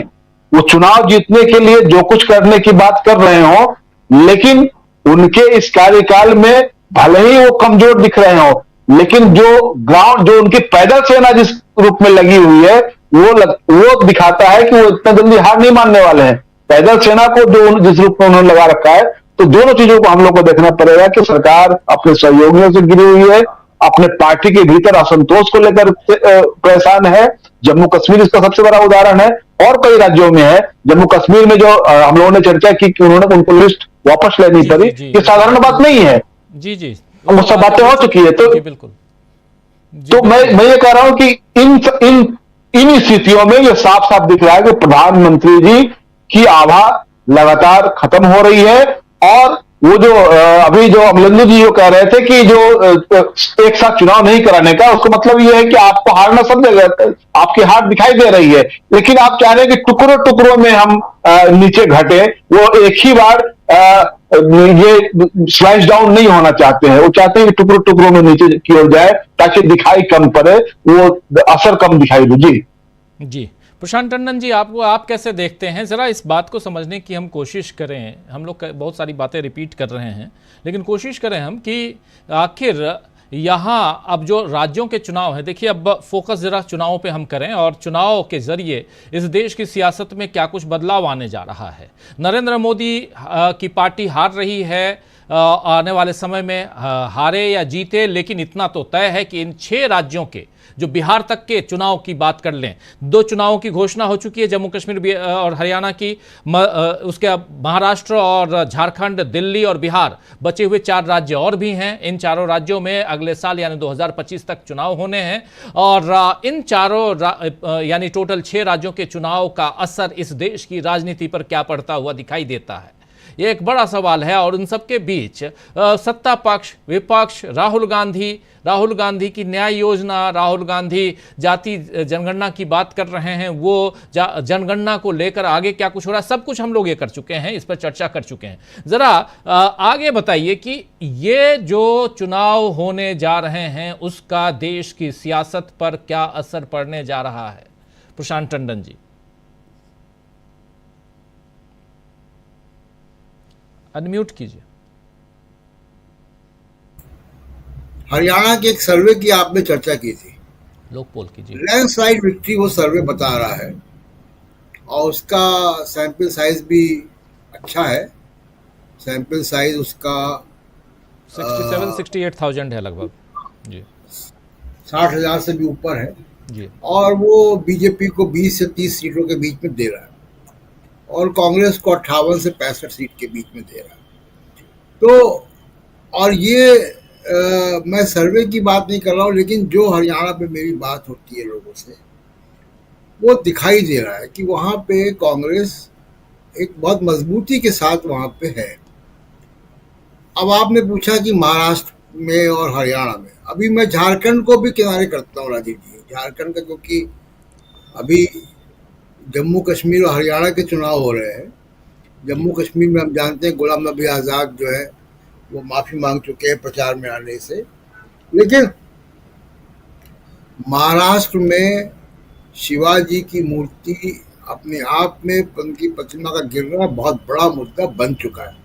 वो चुनाव जीतने के लिए जो कुछ करने की बात कर रहे हो, लेकिन उनके इस कार्यकाल में भले ही वो कमजोर दिख रहे हो, लेकिन जो ग्राउंड, जो उनकी पैदल सेना जिस रूप में लगी हुई है, वो दिखाता है कि वो इतना जल्दी हार नहीं मानने वाले हैं। पैदल सेना को जो जिस रूप में उन्होंने लगा रखा है, तो दोनों चीजों को हम लोग को देखना पड़ेगा कि सरकार अपने सहयोगियों से घिरी हुई है, अपने पार्टी के भीतर असंतोष को लेकर परेशान है। जम्मू कश्मीर इसका सबसे बड़ा उदाहरण है, और कई राज्यों में है। जम्मू कश्मीर में जो हम लोगों ने चर्चा की कि उन्होंने उनको लिस्ट वापस लेनी पड़ी, ये साधारण बात नहीं है। जी वो सब बातें हो चुकी है। तो बिल्कुल, तो मैं ये कह रहा हूं कि इन स्थितियों में ये साफ साफ दिख रहा है कि प्रधानमंत्री जी की आभा लगातार खत्म हो रही है। और वो जो अभी जो अमलेंदु जी जो कह रहे थे कि जो एक साथ चुनाव नहीं कराने का, उसका मतलब ये है कि आपको हारना सब जगह, आपकी हार दिखाई दे रही है, लेकिन आप चाह रहे हैं कि टुकड़ों टुकड़ों में हम नीचे घटे। वो एक ही बार ये स्लाइस डाउन नहीं होना चाहते हैं, वो चाहते हैं कि टुकड़ों टुकड़ों में नीचे की ओर जाए ताकि दिखाई कम पड़े, वो असर कम दिखाई दे। जी प्रशांत टंडन जी, आप कैसे देखते हैं? ज़रा इस बात को समझने की हम कोशिश करें। हम लोग बहुत सारी बातें रिपीट कर रहे हैं, लेकिन कोशिश करें हम कि आखिर यहाँ अब जो राज्यों के चुनाव हैं, देखिए अब फोकस ज़रा चुनावों पे हम करें और चुनाव के ज़रिए इस देश की सियासत में क्या कुछ बदलाव आने जा रहा है। नरेंद्र मोदी की पार्टी हार रही है, आने वाले समय में हारे या जीते, लेकिन इतना तो तय है कि इन 6 राज्यों के, जो बिहार तक के चुनाव की बात कर लें, 2 चुनावों की घोषणा हो चुकी है, जम्मू कश्मीर और हरियाणा की, उसके महाराष्ट्र और झारखंड, दिल्ली और बिहार, बचे हुए 4 राज्य और भी हैं। इन चारों राज्यों में अगले साल यानी 2025 तक चुनाव होने हैं, और इन चारों यानी टोटल 6 राज्यों के चुनाव का असर इस देश की राजनीति पर क्या पड़ता हुआ दिखाई देता है, ये एक बड़ा सवाल है। और उन सबके बीच सत्ता पक्ष, विपक्ष, राहुल गांधी की न्याय योजना, राहुल गांधी जाति जनगणना की बात कर रहे हैं, वो जनगणना को लेकर आगे क्या कुछ हो रहा है, सब कुछ हम लोग ये कर चुके हैं, इस पर चर्चा कर चुके हैं। ज़रा आगे बताइए कि ये जो चुनाव होने जा रहे हैं उसका देश की सियासत पर क्या असर पड़ने जा रहा है? प्रशांत टंडन जी, अनम्यूट कीजिए। हरियाणा के एक सर्वे की आपने चर्चा की थी, लोग पोल कीजिए। लैंडस्लाइड विक्ट्री वो सर्वे बता रहा है, और उसका सैंपल साइज भी अच्छा है। सैंपल साइज उसका 67-68,000 है लगभग जी, 60,000 से भी ऊपर है जी। और वो बीजेपी को 20 से 30 सीटों के बीच में दे रहा है, और कांग्रेस को 58 से 65 सीट के बीच में दे रहा है। तो और ये मैं सर्वे की बात नहीं कर रहा हूँ, लेकिन जो हरियाणा पे मेरी बात होती है लोगों से, वो दिखाई दे रहा है कि वहाँ पे कांग्रेस एक बहुत मजबूती के साथ वहाँ पे है। अब आपने पूछा कि महाराष्ट्र में और हरियाणा में, अभी मैं झारखंड को भी किनारे करता हूँ राजीव जी, झारखंड का, क्योंकि अभी जम्मू कश्मीर और हरियाणा के चुनाव हो रहे हैं। जम्मू कश्मीर में हम जानते हैं गुलाम नबी आज़ाद जो है वो माफी मांग चुके हैं प्रचार में आने से। लेकिन महाराष्ट्र में शिवाजी की मूर्ति अपने आप में, उनकी प्रतिमा का गिरना बहुत बड़ा मुद्दा बन चुका है।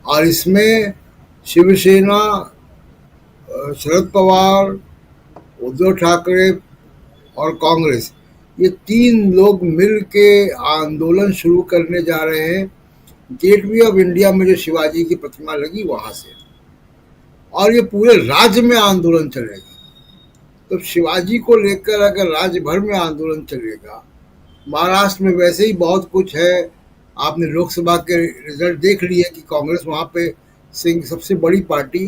और इसमें शिवसेना, शरद पवार, उद्धव ठाकरे और कांग्रेस, ये 3 लोग मिल के आंदोलन शुरू करने जा रहे हैं गेटवे ऑफ इंडिया में जो शिवाजी की प्रतिमा लगी वहां से, और ये पूरे राज्य में आंदोलन चलेगा। तो शिवाजी को लेकर अगर राज्य भर में आंदोलन चलेगा, महाराष्ट्र में वैसे ही बहुत कुछ है, आपने लोकसभा के रिजल्ट देख लिए कि कांग्रेस वहां पे सिंह सबसे बड़ी पार्टी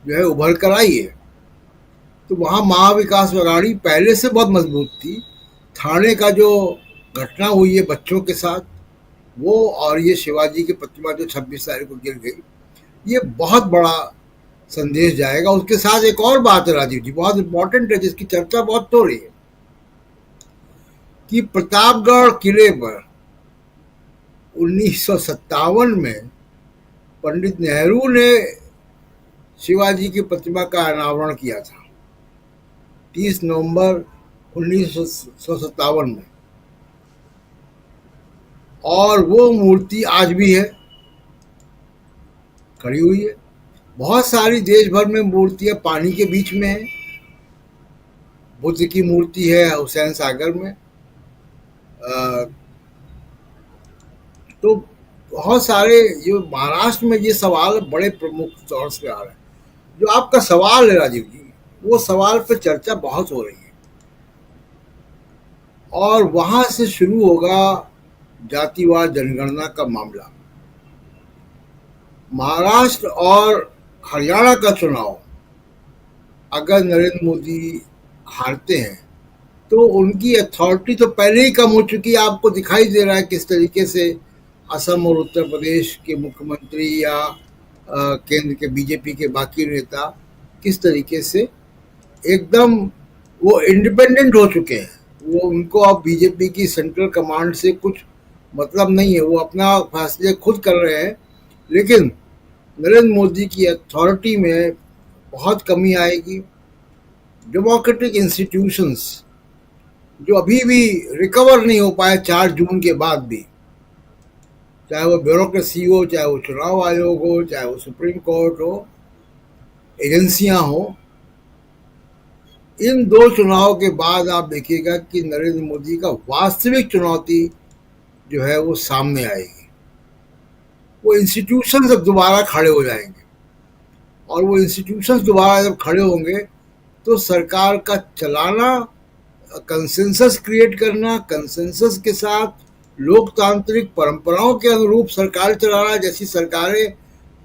जो है उभर कर आई है। तो वहां महाविकास अघाड़ी पहले से बहुत मजबूत थी। थाने का जो घटना हुई है बच्चों के साथ, वो और ये शिवाजी की प्रतिमा जो 26 तारीख को गिर गई, ये बहुत बड़ा संदेश जाएगा। उसके साथ एक और बात है राजीव जी, बहुत इंपॉर्टेंट है, जिसकी चर्चा बहुत हो रही है, कि प्रतापगढ़ किले पर 1957 में पंडित नेहरू ने शिवाजी की प्रतिमा का अनावरण किया था, 30 नवंबर 1957 में, और वो मूर्ति आज भी है, खड़ी हुई है। बहुत सारी देश भर में मूर्तियां पानी के बीच में है। बुद्ध की मूर्ति है हुसैन सागर में। तो बहुत सारे जो महाराष्ट्र में ये सवाल बड़े प्रमुख तौर से आ रहे हैं। जो आपका सवाल है राजीव जी, वो सवाल पर चर्चा बहुत हो रही है, और वहां से शुरू होगा जातिवाद जनगणना का मामला। महाराष्ट्र और हरियाणा का चुनाव अगर नरेंद्र मोदी हारते हैं तो उनकी अथॉरिटी तो पहले ही कम हो चुकी है। आपको दिखाई दे रहा है किस तरीके से असम और उत्तर प्रदेश के मुख्यमंत्री या केंद्र के बीजेपी के बाकी नेता किस तरीके से एकदम वो इंडिपेंडेंट हो चुके हैं। वो उनको अब बीजेपी की सेंट्रल कमांड से कुछ मतलब नहीं है, वो अपना फैसले खुद कर रहे हैं। लेकिन नरेंद्र मोदी की अथॉरिटी में बहुत कमी आएगी। डेमोक्रेटिक इंस्टीट्यूशंस जो अभी भी रिकवर नहीं हो पाए 4 जून के बाद भी, चाहे वो ब्यूरोक्रेसी हो, चाहे वो चुनाव आयोग हो, चाहे वो सुप्रीम कोर्ट हो, एजेंसियां हो, इन 2 चुनाव के बाद आप देखिएगा कि नरेंद्र मोदी का वास्तविक चुनौती जो है वो सामने आएगी। वो इंस्टीट्यूशंस अब दोबारा खड़े हो जाएंगे, और वो इंस्टीट्यूशंस दोबारा जब खड़े होंगे तो सरकार का चलाना, कंसेंसस क्रिएट करना, कंसेंसस के साथ लोकतांत्रिक परंपराओं के अनुरूप सरकार चलाना, जैसी सरकारें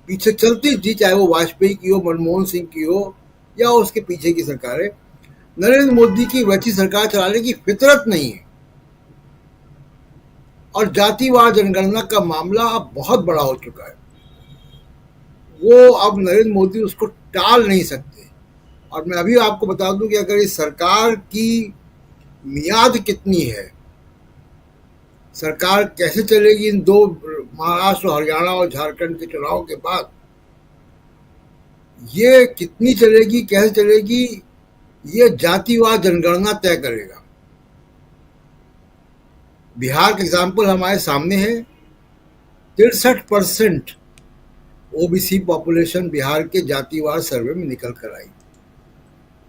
पीछे चलती थी, चाहे वो वाजपेयी की हो, मनमोहन सिंह की हो, या उसके पीछे की सरकारें, नरेंद्र मोदी की वैसी सरकार चलाने की फितरत नहीं है। और जातिवाद जनगणना का मामला अब बहुत बड़ा हो चुका है। वो अब नरेंद्र मोदी उसको टाल नहीं सकते। और मैं अभी आपको बता दूं कि अगर इस सरकार की मियाद कितनी है, सरकार कैसे चलेगी इन 2 महाराष्ट्र, हरियाणा और झारखंड के चुनाव के बाद, ये कितनी चलेगी, कैसे चलेगी, ये जातिवाद जनगणना तय करेगा। बिहार का एग्जाम्पल हमारे सामने है। 63% ओबीसी पॉपुलेशन बिहार के जातिवार सर्वे में निकल कर आई।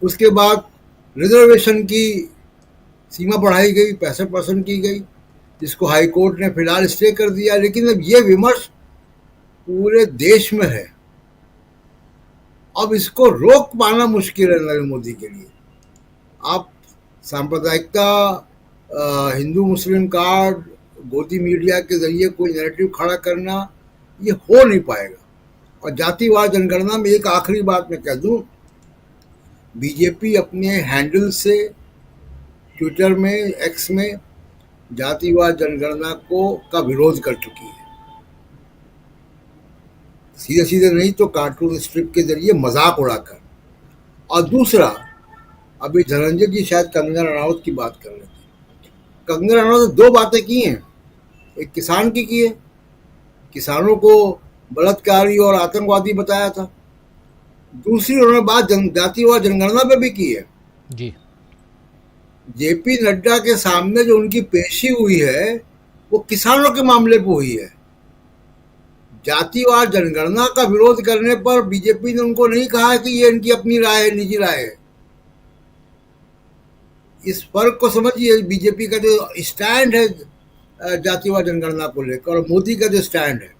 उसके बाद रिजर्वेशन की सीमा बढ़ाई गई, 65% की गई, जिसको हाई कोर्ट ने फिलहाल स्टे कर दिया। लेकिन अब ये विमर्श पूरे देश में है, अब इसको रोक पाना मुश्किल है नरेंद्र मोदी के लिए। आप सांप्रदायिकता, हिंदू मुस्लिम कार्ड, गोदी मीडिया के जरिए कोई नैरेटिव खड़ा करना, ये हो नहीं पाएगा। और जातिवाद जनगणना में एक आखिरी बात मैं कह दूं, बीजेपी अपने हैंडल से ट्विटर में, एक्स में जातिवाद जनगणना का विरोध कर चुकी है। सीधे सीधे नहीं तो कार्टून स्ट्रिप के जरिए मजाक उड़ाकर। और दूसरा, अभी धनंजय जी शायद कंगना रनौत की बात कर रहे थे। कंगना रनौत ने 2 बातें की हैं। एक किसान की है, किसानों को बलात्कारी और आतंकवादी बताया था। दूसरी उन्होंने बात जातिवाद जनगणना पे भी की है। जी जेपी नड्डा के सामने जो उनकी पेशी हुई है वो किसानों के मामले पे हुई है। जातिवाद जनगणना का विरोध करने पर बीजेपी ने उनको नहीं कहा है कि ये इनकी अपनी राय है, निजी राय है। इस फर्क को समझिए। बीजेपी का जो स्टैंड है जातिवाद जनगणना को लेकर और मोदी का जो स्टैंड है,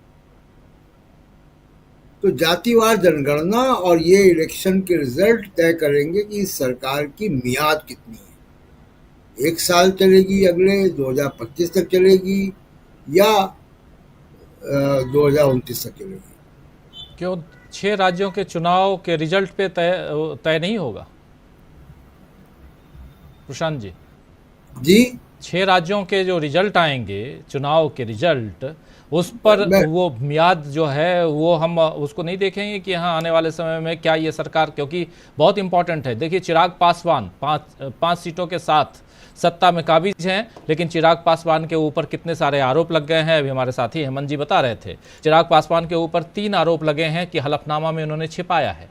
तो जातिवाद जनगणना और ये इलेक्शन के रिजल्ट तय करेंगे कि इस सरकार की मियाद कितनी है। 1 साल चलेगी, अगले 2025 तक चलेगी या 2029 तक चलेगी। क्यों 6 राज्यों के चुनाव के रिजल्ट पे तय नहीं होगा प्रशांत जी? जी 6 राज्यों के जो रिजल्ट आएंगे, चुनाव के रिजल्ट, उस पर वो मियाद जो है वो हम उसको नहीं देखेंगे कि हाँ आने वाले समय में क्या ये सरकार, क्योंकि बहुत इंपॉर्टेंट है। देखिए चिराग पासवान 5 सीटों के साथ सत्ता में काबिज हैं, लेकिन चिराग पासवान के ऊपर कितने सारे आरोप लग गए हैं, अभी हमारे साथी हेमंत जी बता रहे थे। चिराग पासवान के ऊपर 3 आरोप लगे हैं कि हलफनामा में उन्होंने छिपाया है,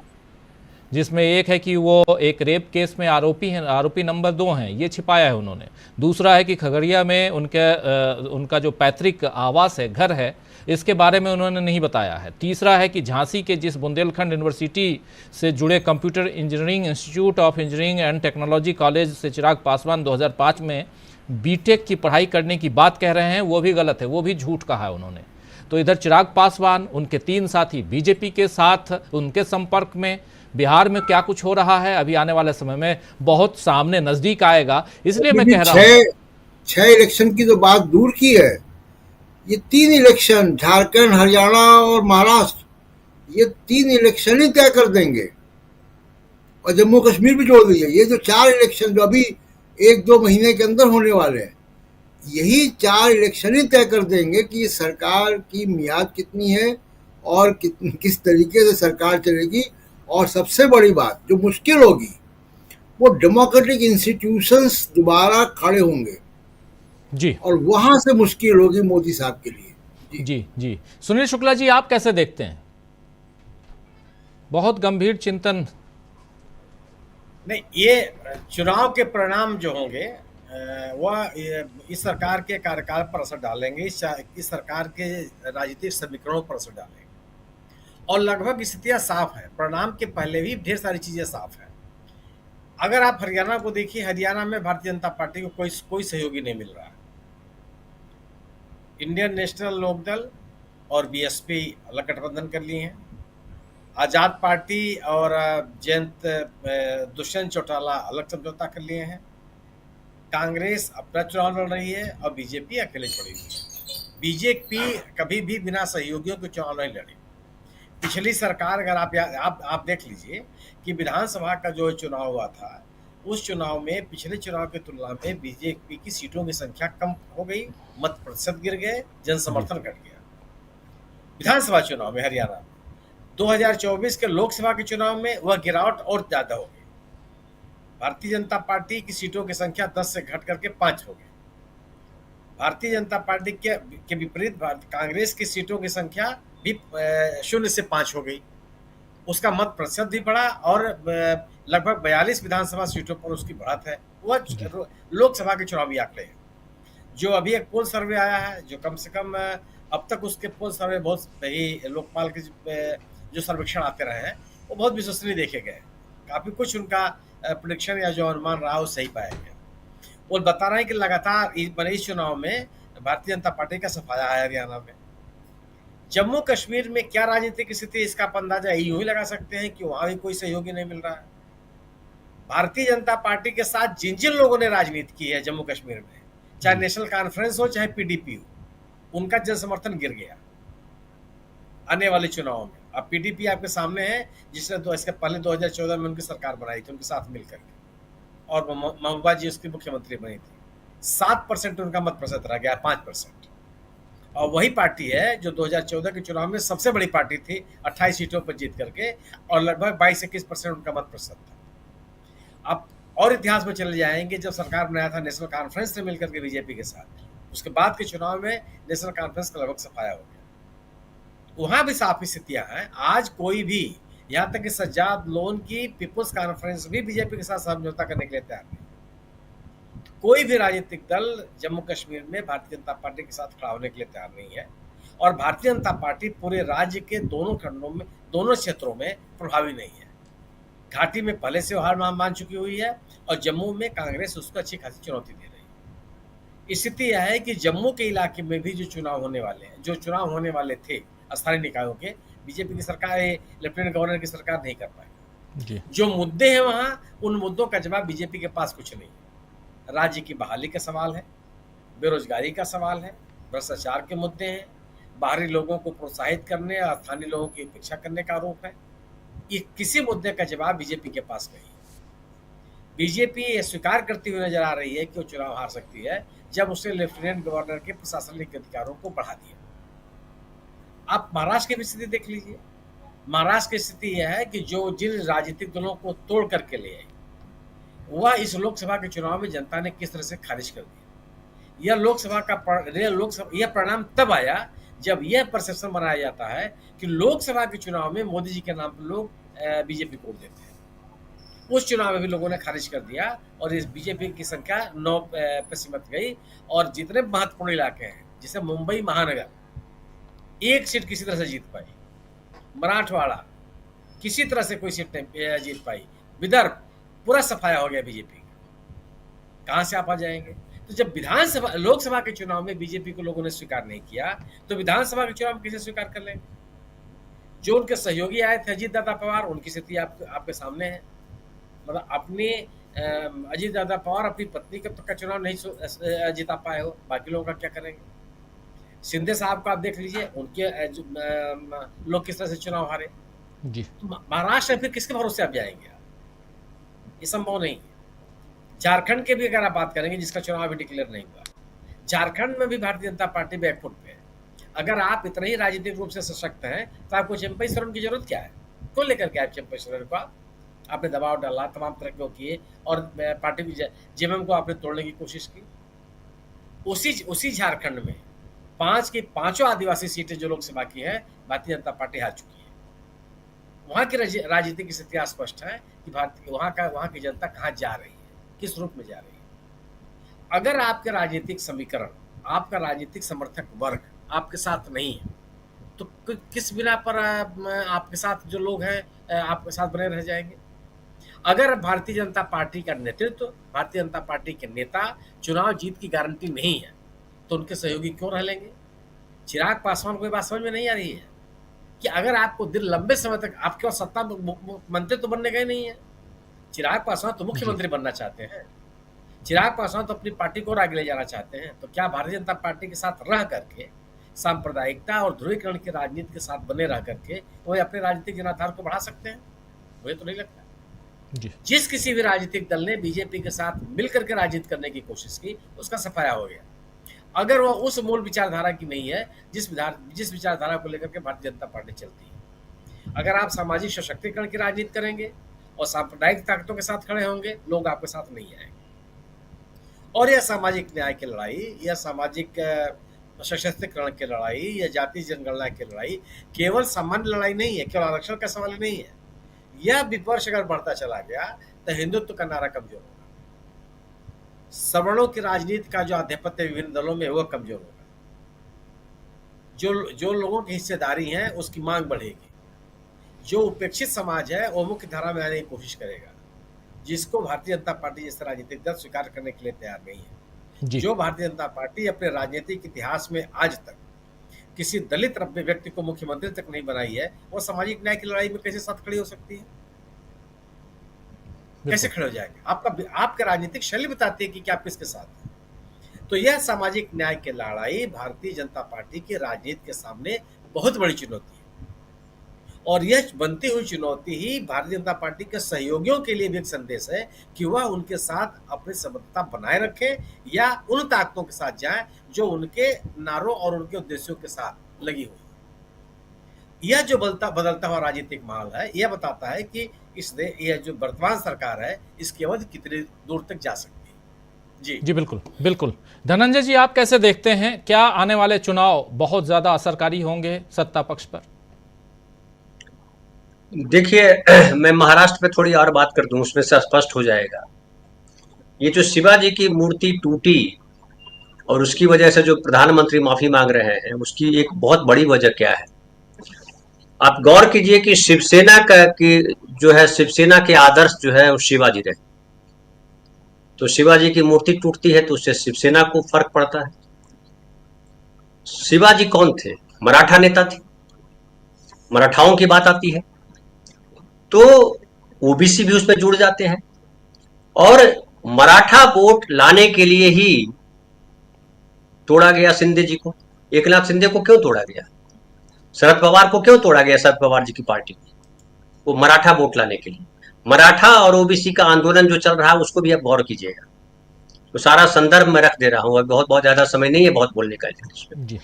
जिसमें एक है कि वो एक रेप केस में आरोपी हैं, आरोपी नंबर 2 हैं, ये छिपाया है उन्होंने। दूसरा है कि खगड़िया में उनका जो पैतृक आवास है, घर है, इसके बारे में उन्होंने नहीं बताया है। तीसरा है कि झांसी के जिस बुंदेलखंड यूनिवर्सिटी से जुड़े computer engineering institute of engineering and technology college से चिराग पासवान 2005 में बीटेक की पढ़ाई करने की बात कह रहे हैं, वो भी गलत है, वो भी झूठ कहा है उन्होंने। तो इधर चिराग पासवान, उनके 3 साथी बीजेपी के साथ, उनके संपर्क में, बिहार में क्या कुछ हो रहा है अभी आने वाले समय में बहुत सामने नजदीक आएगा। इसलिए मैं कह रहा हूँ 6 इलेक्शन की तो बात दूर की है, ये 3 इलेक्शन झारखंड, हरियाणा और महाराष्ट्र, ये 3 इलेक्शन ही तय कर देंगे। और जम्मू कश्मीर भी जोड़ दीजिए। ये जो 4 इलेक्शन जो अभी 1-2 महीने के अंदर होने वाले हैं, यही 4 इलेक्शन ही तय कर देंगे कि सरकार की मियाद कितनी है और किस तरीके से सरकार चलेगी। और सबसे बड़ी बात जो मुश्किल होगी, वो डेमोक्रेटिक इंस्टीट्यूशंस दोबारा खड़े होंगे जी, और वहां से मुश्किल होगी मोदी साहब के लिए। जी। सुनील शुक्ला जी, आप कैसे देखते हैं? बहुत गंभीर चिंतन। नहीं, ये चुनाव के परिणाम जो होंगे वह इस सरकार के कार्यकाल पर असर डालेंगे, इस सरकार के राजनीतिक समीकरणों पर असर डालेंगे। और लगभग स्थितियां साफ है, परिणाम के पहले भी ढेर सारी चीजें साफ है। अगर आप हरियाणा को देखिए, हरियाणा में भारतीय जनता पार्टी को कोई सहयोगी नहीं मिल रहा है। इंडियन नेशनल लोकदल और बीएसपी अलग गठबंधन कर लिए हैं। आजाद पार्टी और जयंत दुष्यंत चौटाला अलग समझौता कर लिए हैं। कांग्रेस अपना चुनाव लड़ रही है और बीजेपी अकेले छोड़ी हुई है। बीजेपी कभी भी बिना सहयोगियों के चुनाव नहीं लड़ी। पिछली सरकार, अगर आप देख लीजिए कि विधानसभा का जो चुनाव हुआ था, उस चुनाव में पिछले चुनाव की तुलना में बीजेपी की सीटों की संख्या कम हो गई, मत प्रतिशत गिर गए, जन समर्थन घट गया। विधानसभा चुनाव में हरियाणा में 2024 के लोकसभा के चुनाव में वह गिरावट और ज्यादा हो गई। भारतीय जनता पार्टी की सीटों की संख्या 10 से घट करके 5 हो गई। भारतीय जनता पार्टी के विपरीत कांग्रेस की सीटों की संख्या भी 0 से 5 हो गई। उसका मत प्रतिशत भी बढ़ा और लगभग 42 विधानसभा सीटों पर उसकी बढ़त है। वह लोकसभा के चुनावी आंकड़े हैं। जो अभी एक पोल सर्वे आया है, जो कम से कम अब तक उसके पोल सर्वे बहुत ही लोकपाल के जो सर्वेक्षण आते रहे हैं वो बहुत विश्वसनीय देखे गए। काफी कुछ उनका प्रेडिक्शन या जो अनुमान रहा वो सही पाया गया। वो बता रहे हैं कि लगातार इस चुनाव में भारतीय जनता पार्टी का सफाया है हरियाणा में। जम्मू कश्मीर में क्या राजनीतिक स्थिति, इसका आप अंदाजा यूं ही लगा सकते हैं कि वहां भी कोई सहयोगी नहीं मिल रहा है। भारतीय जनता पार्टी के साथ जिन जिन लोगों ने राजनीति की है जम्मू कश्मीर में, चाहे नेशनल कॉन्फ्रेंस हो चाहे पीडीपी हो, उनका जन समर्थन गिर गया आने वाले चुनाव में। अब पीडीपी आपके सामने है, जिसने तो इसके पहले 2014 में उनकी सरकार बनाई थी उनके साथ मिलकर के, और महबूबा जी उसकी मुख्यमंत्री बनी थी। 7% उनका मत प्रतिशत रह गया, 5%। और वही पार्टी है जो 2014 के चुनाव में सबसे बड़ी पार्टी थी, 28 सीटों पर जीत करके, और लगभग 22-21% उनका मत प्रतिशत था। अब और इतिहास में चले जाएंगे, जब सरकार बनाया था नेशनल कॉन्फ्रेंस ने मिलकर के बीजेपी के साथ, उसके बाद के चुनाव में नेशनल कॉन्फ्रेंस का लगभग सफाया हो गया। वहां भी साफ स्थितियां हैं। आज कोई भी, यहां तक कि सज्जाद लोन की पीपुल्स कॉन्फ्रेंस भी बीजेपी के साथ समझौता करने के लिए तैयार नहीं। कोई भी राजनीतिक दल जम्मू कश्मीर में भारतीय जनता पार्टी के साथ खड़ा होने के लिए तैयार नहीं है, और भारतीय जनता पार्टी पूरे राज्य के दोनों खंडों में, दोनों क्षेत्रों में प्रभावी नहीं है। घाटी में पहले से हार मान चुकी हुई है, और जम्मू में कांग्रेस उसको अच्छी खासी चुनौती दे रही है। स्थिति यह है कि जम्मू के इलाके में भी जो चुनाव होने वाले थे स्थानीय निकायों के, बीजेपी की सरकार, लेफ्टिनेंट गवर्नर की सरकार नहीं कर पाई। जो मुद्दे हैं वहां, उन मुद्दों का जवाब बीजेपी के पास कुछ नहीं है। राज्य की बहाली का सवाल है, बेरोजगारी का सवाल है, भ्रष्टाचार के मुद्दे हैं, बाहरी लोगों को प्रोत्साहित करने और स्थानीय लोगों की उपेक्षा करने का आरोप है। ये किसी मुद्दे का जवाब बीजेपी के पास नहीं है। बीजेपी ये स्वीकार करती हुई नजर आ रही है कि वो चुनाव हार सकती है, जब उसने लेफ्टिनेंट गवर्नर के प्रशासनिक अधिकारों को बढ़ा दिया। आप महाराष्ट्र की स्थिति देख लीजिए। महाराष्ट्र की स्थिति यह है कि जो जिन राजनीतिक दलों को तोड़ करके ले आई, वह इस लोकसभा के चुनाव में जनता ने किस तरह से खारिज कर दिया। यह परिणाम तब आया जब यह परसेप्शन बनाया जाता है कि लोकसभा के चुनाव में मोदी जी के नाम पर लोग बीजेपी को वोट देते हैं। उस चुनाव में भी लोगों ने खारिज कर दिया, और इस बीजेपी की संख्या 9 पे सिमट गई। और जितने महत्वपूर्ण इलाके हैं, जैसे मुंबई महानगर, एक सीट किसी तरह से जीत पाई, मराठवाड़ा किसी तरह से कोई सीट नहीं जीत पाई, विदर्भ पूरा सफाया हो गया बीजेपी का। कहां से आप आ जाएंगे? तो जब लोकसभा के चुनाव में बीजेपी को लोगों ने स्वीकार नहीं किया, तो विधानसभा के चुनाव में कैसे स्वीकार कर लेंगे? जो उनके सहयोगी आए थे अजीत दादा पवार, उनकी स्थिति आपके सामने है। मतलब अपने अजीत दादा पवार अपनी पत्नी का चुनाव नहीं जिता पाए हो, बाकी लोगों का क्या करेंगे? शिंदे साहब को आप देख लीजिए, उनके लोग किस तरह से चुनाव हारे जी। तो महाराष्ट्र में फिर किसके भरोसे आप जाएंगे? ये संभव नहीं है। झारखंड के भी अगर आप बात करेंगे, जिसका चुनाव अभी डिक्लेयर नहीं हुआ, झारखंड में भी भारतीय जनता पार्टी बैकफुट पे है। अगर आप इतने ही राजनीतिक रूप से सशक्त हैं, तो आपको चंपई सोरेन की जरूरत क्या है? क्यों लेकर के आए चंपई सोरेन को? आपने दबाव डाला, तमाम तरह के किए, और पार्टी जेएमएम को आपने तोड़ने की कोशिश की। उसी झारखंड में 5 की 5 आदिवासी सीटें जो लोकसभा की है, भारतीय जनता पार्टी हार चुकी है। वहां की राजनीतिक स्थिति स्पष्ट है कि वहां की जनता कहां जा रही है, किस रूप में जा रही है। अगर आपके राजनीतिक समीकरण, आपका राजनीतिक समर्थक वर्ग आपके साथ नहीं है, तो किस बिना पर आपके साथ जो लोग हैं आपके साथ बने रह जाएंगे? अगर भारतीय जनता पार्टी का नेतृत्व, भारतीय जनता पार्टी के नेता चुनाव जीत की गारंटी नहीं है, तो उनके सहयोगी क्यों रह लेंगे? चिराग पासवान को ये बात समझ में नहीं आ रही है कि अगर आपको लंबे समय तक आपके पास सत्ता मंत्री तो बनने गए नहीं है। चिराग पासवान तो मुख्यमंत्री बनना चाहते हैं। चिराग पासवान तो अपनी पार्टी को और आगे ले जाना चाहते हैं। तो क्या भारतीय जनता पार्टी के साथ रह करके, सांप्रदायिकता और ध्रुवीकरण की राजनीति के साथ बने रह करके वो अपने राजनीतिक जनाधार को बढ़ा सकते हैं? मुझे तो नहीं लगता। जिस किसी भी राजनीतिक दल ने बीजेपी के साथ मिलकर के राजनीति करने की कोशिश की, उसका सफाया हो गया। अगर वो उस मूल विचारधारा की नहीं है जिस विचारधारा को लेकर के भारतीय जनता पार्टी चलती है। अगर आप सामाजिक सशक्तिकरण की राजनीति करेंगे और सांप्रदायिक ताकतों के साथ खड़े होंगे, लोग आपके साथ नहीं आएंगे। और यह सामाजिक न्याय की लड़ाई, यह सामाजिक सशक्तिकरण की लड़ाई, या जाति जनगणना की लड़ाई केवल सामान्य लड़ाई नहीं है, केवल आरक्षण का सवाल नहीं है। यह विपक्ष अगर बढ़ता चला गया तो हिंदुत्व का नारा कमजोर होगा। सवर्णों की राजनीति का जो आधिपत्य विभिन्न दलों में, वह कमजोर होगा। जो लोगों की हिस्सेदारी है, उसकी मांग बढ़ेगी। जो उपेक्षित समाज है, वो मुख्य धारा में आने की कोशिश करेगा, जिसको भारतीय जनता पार्टी जैसे राजनीतिक दल स्वीकार करने के लिए तैयार नहीं है। जो भारतीय जनता पार्टी अपने राजनीतिक इतिहास में आज तक किसी दलित व्यक्ति को मुख्यमंत्री तक नहीं बनाई है, वो सामाजिक न्याय की लड़ाई में कैसे साथ खड़ी हो सकती है? कैसे खड़े हो जाएंगे? आपका राजनीतिक शैली बताती है कि क्या आप किसके साथ हैं। तो यह सामाजिक न्याय की लड़ाई भारतीय जनता पार्टी की राजनीति के सामने बहुत बड़ी चुनौती है, और यह बनती हुई चुनौती ही भारतीय जनता पार्टी के सहयोगियों के लिए भी एक संदेश है कि वह उनके साथ अपनी संबद्धता बनाए रखें, या उन ताकतों के साथ जाएं जो उनके नारों और उनके उद्देश्यों के साथ लगी हुई। यह जो बदलता हुआ राजनीतिक माहौल है, यह बताता है कि यह जो वर्तमान सरकार है, इसकी अवधि कितनी दूर तक जा सकती है। जी बिल्कुल बिल्कुल। धनंजय जी, आप कैसे देखते हैं, क्या आने वाले चुनाव बहुत ज्यादा असरकारी होंगे सत्ता पक्ष पर? देखिए, मैं महाराष्ट्र पे थोड़ी और बात कर दूं, उसमें से स्पष्ट हो जाएगा। ये जो शिवाजी की मूर्ति टूटी और उसकी वजह से जो प्रधानमंत्री माफी मांग रहे हैं, उसकी एक बहुत बड़ी वजह क्या है? आप गौर कीजिए कि शिवसेना का की जो है, शिवसेना के आदर्श जो है वो शिवाजी रहे। तो शिवाजी की मूर्ति टूटती है तो उससे शिवसेना को फर्क पड़ता है। शिवाजी कौन थे? मराठा नेता थे, मराठाओं की बात आती है तो ओबीसी भी उसमें जुड़ जाते हैं। और मराठा वोट लाने के लिए ही तोड़ा गया शिंदे जी को। एकनाथ शिंदे को क्यों तोड़ा गया? शरद पवार को क्यों तोड़ा गया? शरद पवार जी की पार्टी को, वो मराठा वोट लाने के लिए। मराठा और ओबीसी का आंदोलन जो चल रहा है उसको भी आप गौर कीजिएगा। तो सारा संदर्भ में रख दे रहा हूं, बहुत ज्यादा समय नहीं है बहुत बोलने का जी।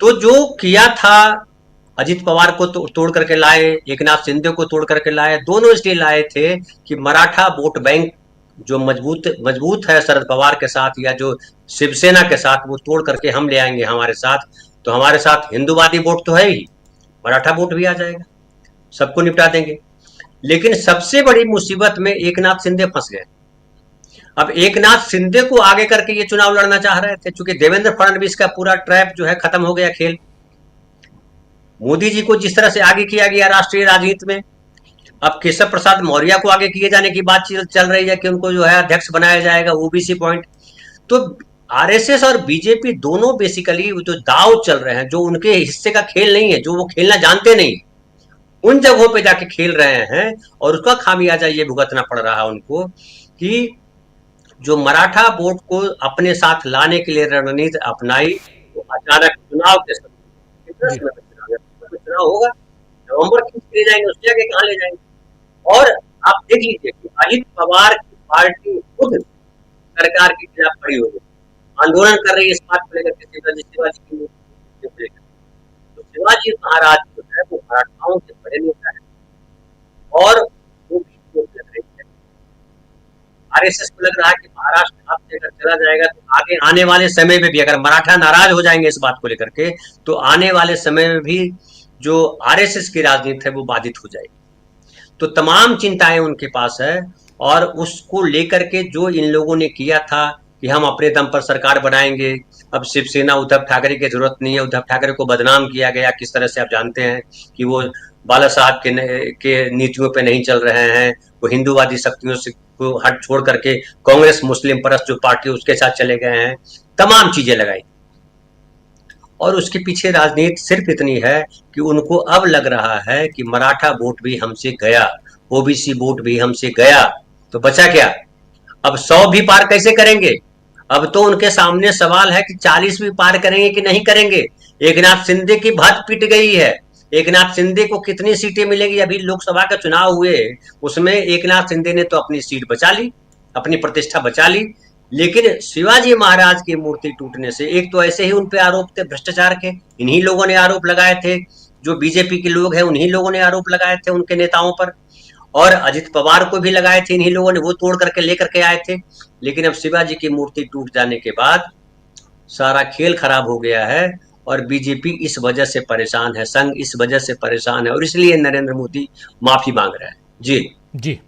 तो जो किया था, अजित पवार को तोड़ करके लाए, एकनाथ शिंदे को तोड़ करके लाए, दोनों इसलिए लाए थे कि मराठा वोट बैंक जो मजबूत है शरद पवार के साथ या जो शिवसेना के साथ, वो तोड़ करके हम ले आएंगे हमारे साथ। तो हमारे साथ हिंदूवादी वोट तो है ही, मराठा वोट भी आ जाएगा, सबको निपटा देंगे। लेकिन सबसे बड़ी मुसीबत में एकनाथ शिंदे फंस गए। अब एकनाथ शिंदे को आगे करके ये चुनाव लड़ना चाह रहे थे, क्योंकि देवेंद्र फडणवीस का पूरा ट्रैप जो है खत्म हो गया खेल। मोदी जी को जिस तरह से आगे किया गया राष्ट्रीय राजनीति में, अब केशव प्रसाद मौर्य को आगे किए जाने की बात चल रही है कि उनको जो है अध्यक्ष बनाया जाएगा, ओबीसी पॉइंट। तो आरएसएस और बीजेपी दोनों बेसिकली जो दाव चल रहे हैं, जो उनके हिस्से का खेल नहीं है, जो वो खेलना जानते नहीं, उन जगहों पे जाके खेल रहे हैं। और उसका खामियाजा ये भुगतना पड़ रहा है उनको कि जो मराठा वोट को अपने साथ लाने के लिए रणनीति अपनाई, तो अचानक चुनाव के समय चुनाव होगा, नवंबर खींच ले जाएंगे, उसके आगे कहां ले जाएंगे। और आप देख लीजिए कि अजित पवार की पार्टी खुद सरकार के खिलाफ खड़ी हो गई, आंदोलन कर रही है इस बात को लेकर के शिवाजी की मूर्ति को लेकर। तो शिवाजी महाराज जो है वो मराठाओं के बड़े नेता है और वो भी लग रही है। आरएसएस को लग रहा है कि महाराष्ट्र हाथ से अगर चला जाएगा तो आगे आने वाले समय में भी, अगर मराठा नाराज हो जाएंगे इस बात को लेकर के, तो आने वाले समय में भी जो आरएसएस की राजनीति है वो बाधित हो जाएगी। तो तमाम चिंताएं उनके पास है। और उसको लेकर के जो इन लोगों ने किया था कि हम अपने दम पर सरकार बनाएंगे, अब शिवसेना उद्धव ठाकरे की जरूरत नहीं है, उद्धव ठाकरे को बदनाम किया गया किस तरह से, आप जानते हैं कि वो बाला साहब के नीतियों पे नहीं चल रहे हैं, वो हिंदूवादी शक्तियों से को हट छोड़ करके कांग्रेस मुस्लिम परस्त जो पार्टी उसके साथ चले गए हैं, तमाम चीजें लगाई। और उसके पीछे राजनीति सिर्फ इतनी है कि उनको अब लग रहा है कि मराठा वोट भी हमसे गया, ओबीसी वोट भी हमसे गया, तो बचा क्या? अब 100 भी पार कैसे करेंगे? अब तो उनके सामने सवाल है कि 40 भी पार करेंगे कि नहीं करेंगे। एकनाथ शिंदे की भत पिट गई है। एकनाथ शिंदे को कितनी सीटें मिलेगी? अभी लोकसभा का चुनाव हुए, उसमें एकनाथ शिंदे ने तो अपनी सीट बचा ली, अपनी प्रतिष्ठा बचा ली। लेकिन शिवाजी महाराज की मूर्ति टूटने से, एक तो ऐसे ही उन पे आरोप थे भ्रष्टाचार के, इन्हीं लोगों ने आरोप लगाए थे, जो बीजेपी के लोग हैं उन्हीं लोगों ने आरोप लगाए थे उनके नेताओं पर, और अजित पवार को भी लगाए थे इन्हीं लोगों ने, वो तोड़ करके लेकर के आए थे। लेकिन अब शिवाजी की मूर्ति टूट जाने के बाद सारा खेल खराब हो गया है और बीजेपी इस वजह से परेशान है, संघ इस वजह से परेशान है, और इसलिए नरेंद्र मोदी माफी मांग रहे हैं। जी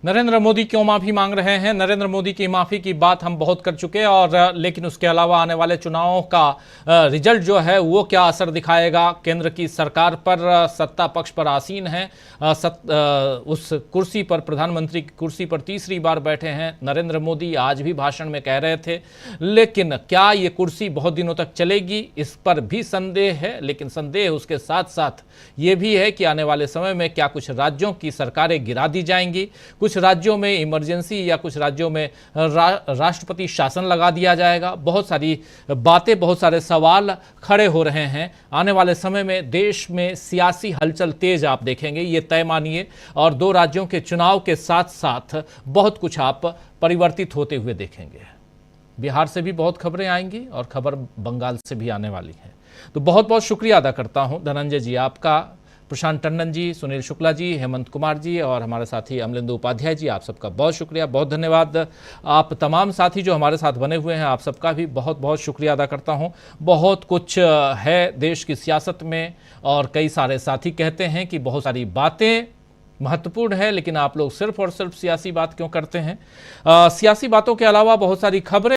नरेंद्र मोदी क्यों माफी मांग रहे हैं? नरेंद्र मोदी की माफी की बात हम बहुत कर चुके हैं, और लेकिन उसके अलावा आने वाले चुनावों का रिजल्ट जो है वो क्या असर दिखाएगा केंद्र की सरकार पर? सत्ता पक्ष पर आसीन है, उस कुर्सी पर, प्रधानमंत्री की कुर्सी पर तीसरी बार बैठे हैं नरेंद्र मोदी। आज भी भाषण में कह रहे थे, लेकिन क्या ये कुर्सी बहुत दिनों तक चलेगी, इस पर भी संदेह है। लेकिन संदेह उसके साथ साथ ये भी है कि आने वाले समय में क्या कुछ राज्यों की सरकारें गिरा दी जाएंगी, कुछ राज्यों में इमरजेंसी या कुछ राज्यों में राष्ट्रपति शासन लगा दिया जाएगा। बहुत सारी बातें, बहुत सारे सवाल खड़े हो रहे हैं। आने वाले समय में देश में सियासी हलचल तेज आप देखेंगे, ये तय मानिए। और 2 राज्यों के चुनाव के साथ साथ बहुत कुछ आप परिवर्तित होते हुए देखेंगे। बिहार से भी बहुत खबरें आएंगी और खबर बंगाल से भी आने वाली है। तो बहुत बहुत शुक्रिया अदा करता हूं धनंजय जी आपका प्रशांत टंडन जी, सुनील शुक्ला जी, हेमंत कुमार जी और हमारे साथी अमलेंदु उपाध्याय जी, आप सबका बहुत शुक्रिया, बहुत धन्यवाद। आप तमाम साथी जो हमारे साथ बने हुए हैं, आप सबका भी बहुत बहुत शुक्रिया अदा करता हूं। बहुत कुछ है देश की सियासत में और कई सारे साथी कहते हैं कि बहुत सारी बातें महत्वपूर्ण है, लेकिन आप लोग सिर्फ और सिर्फ सियासी बात क्यों करते हैं। सियासी बातों के अलावा बहुत सारी खबरें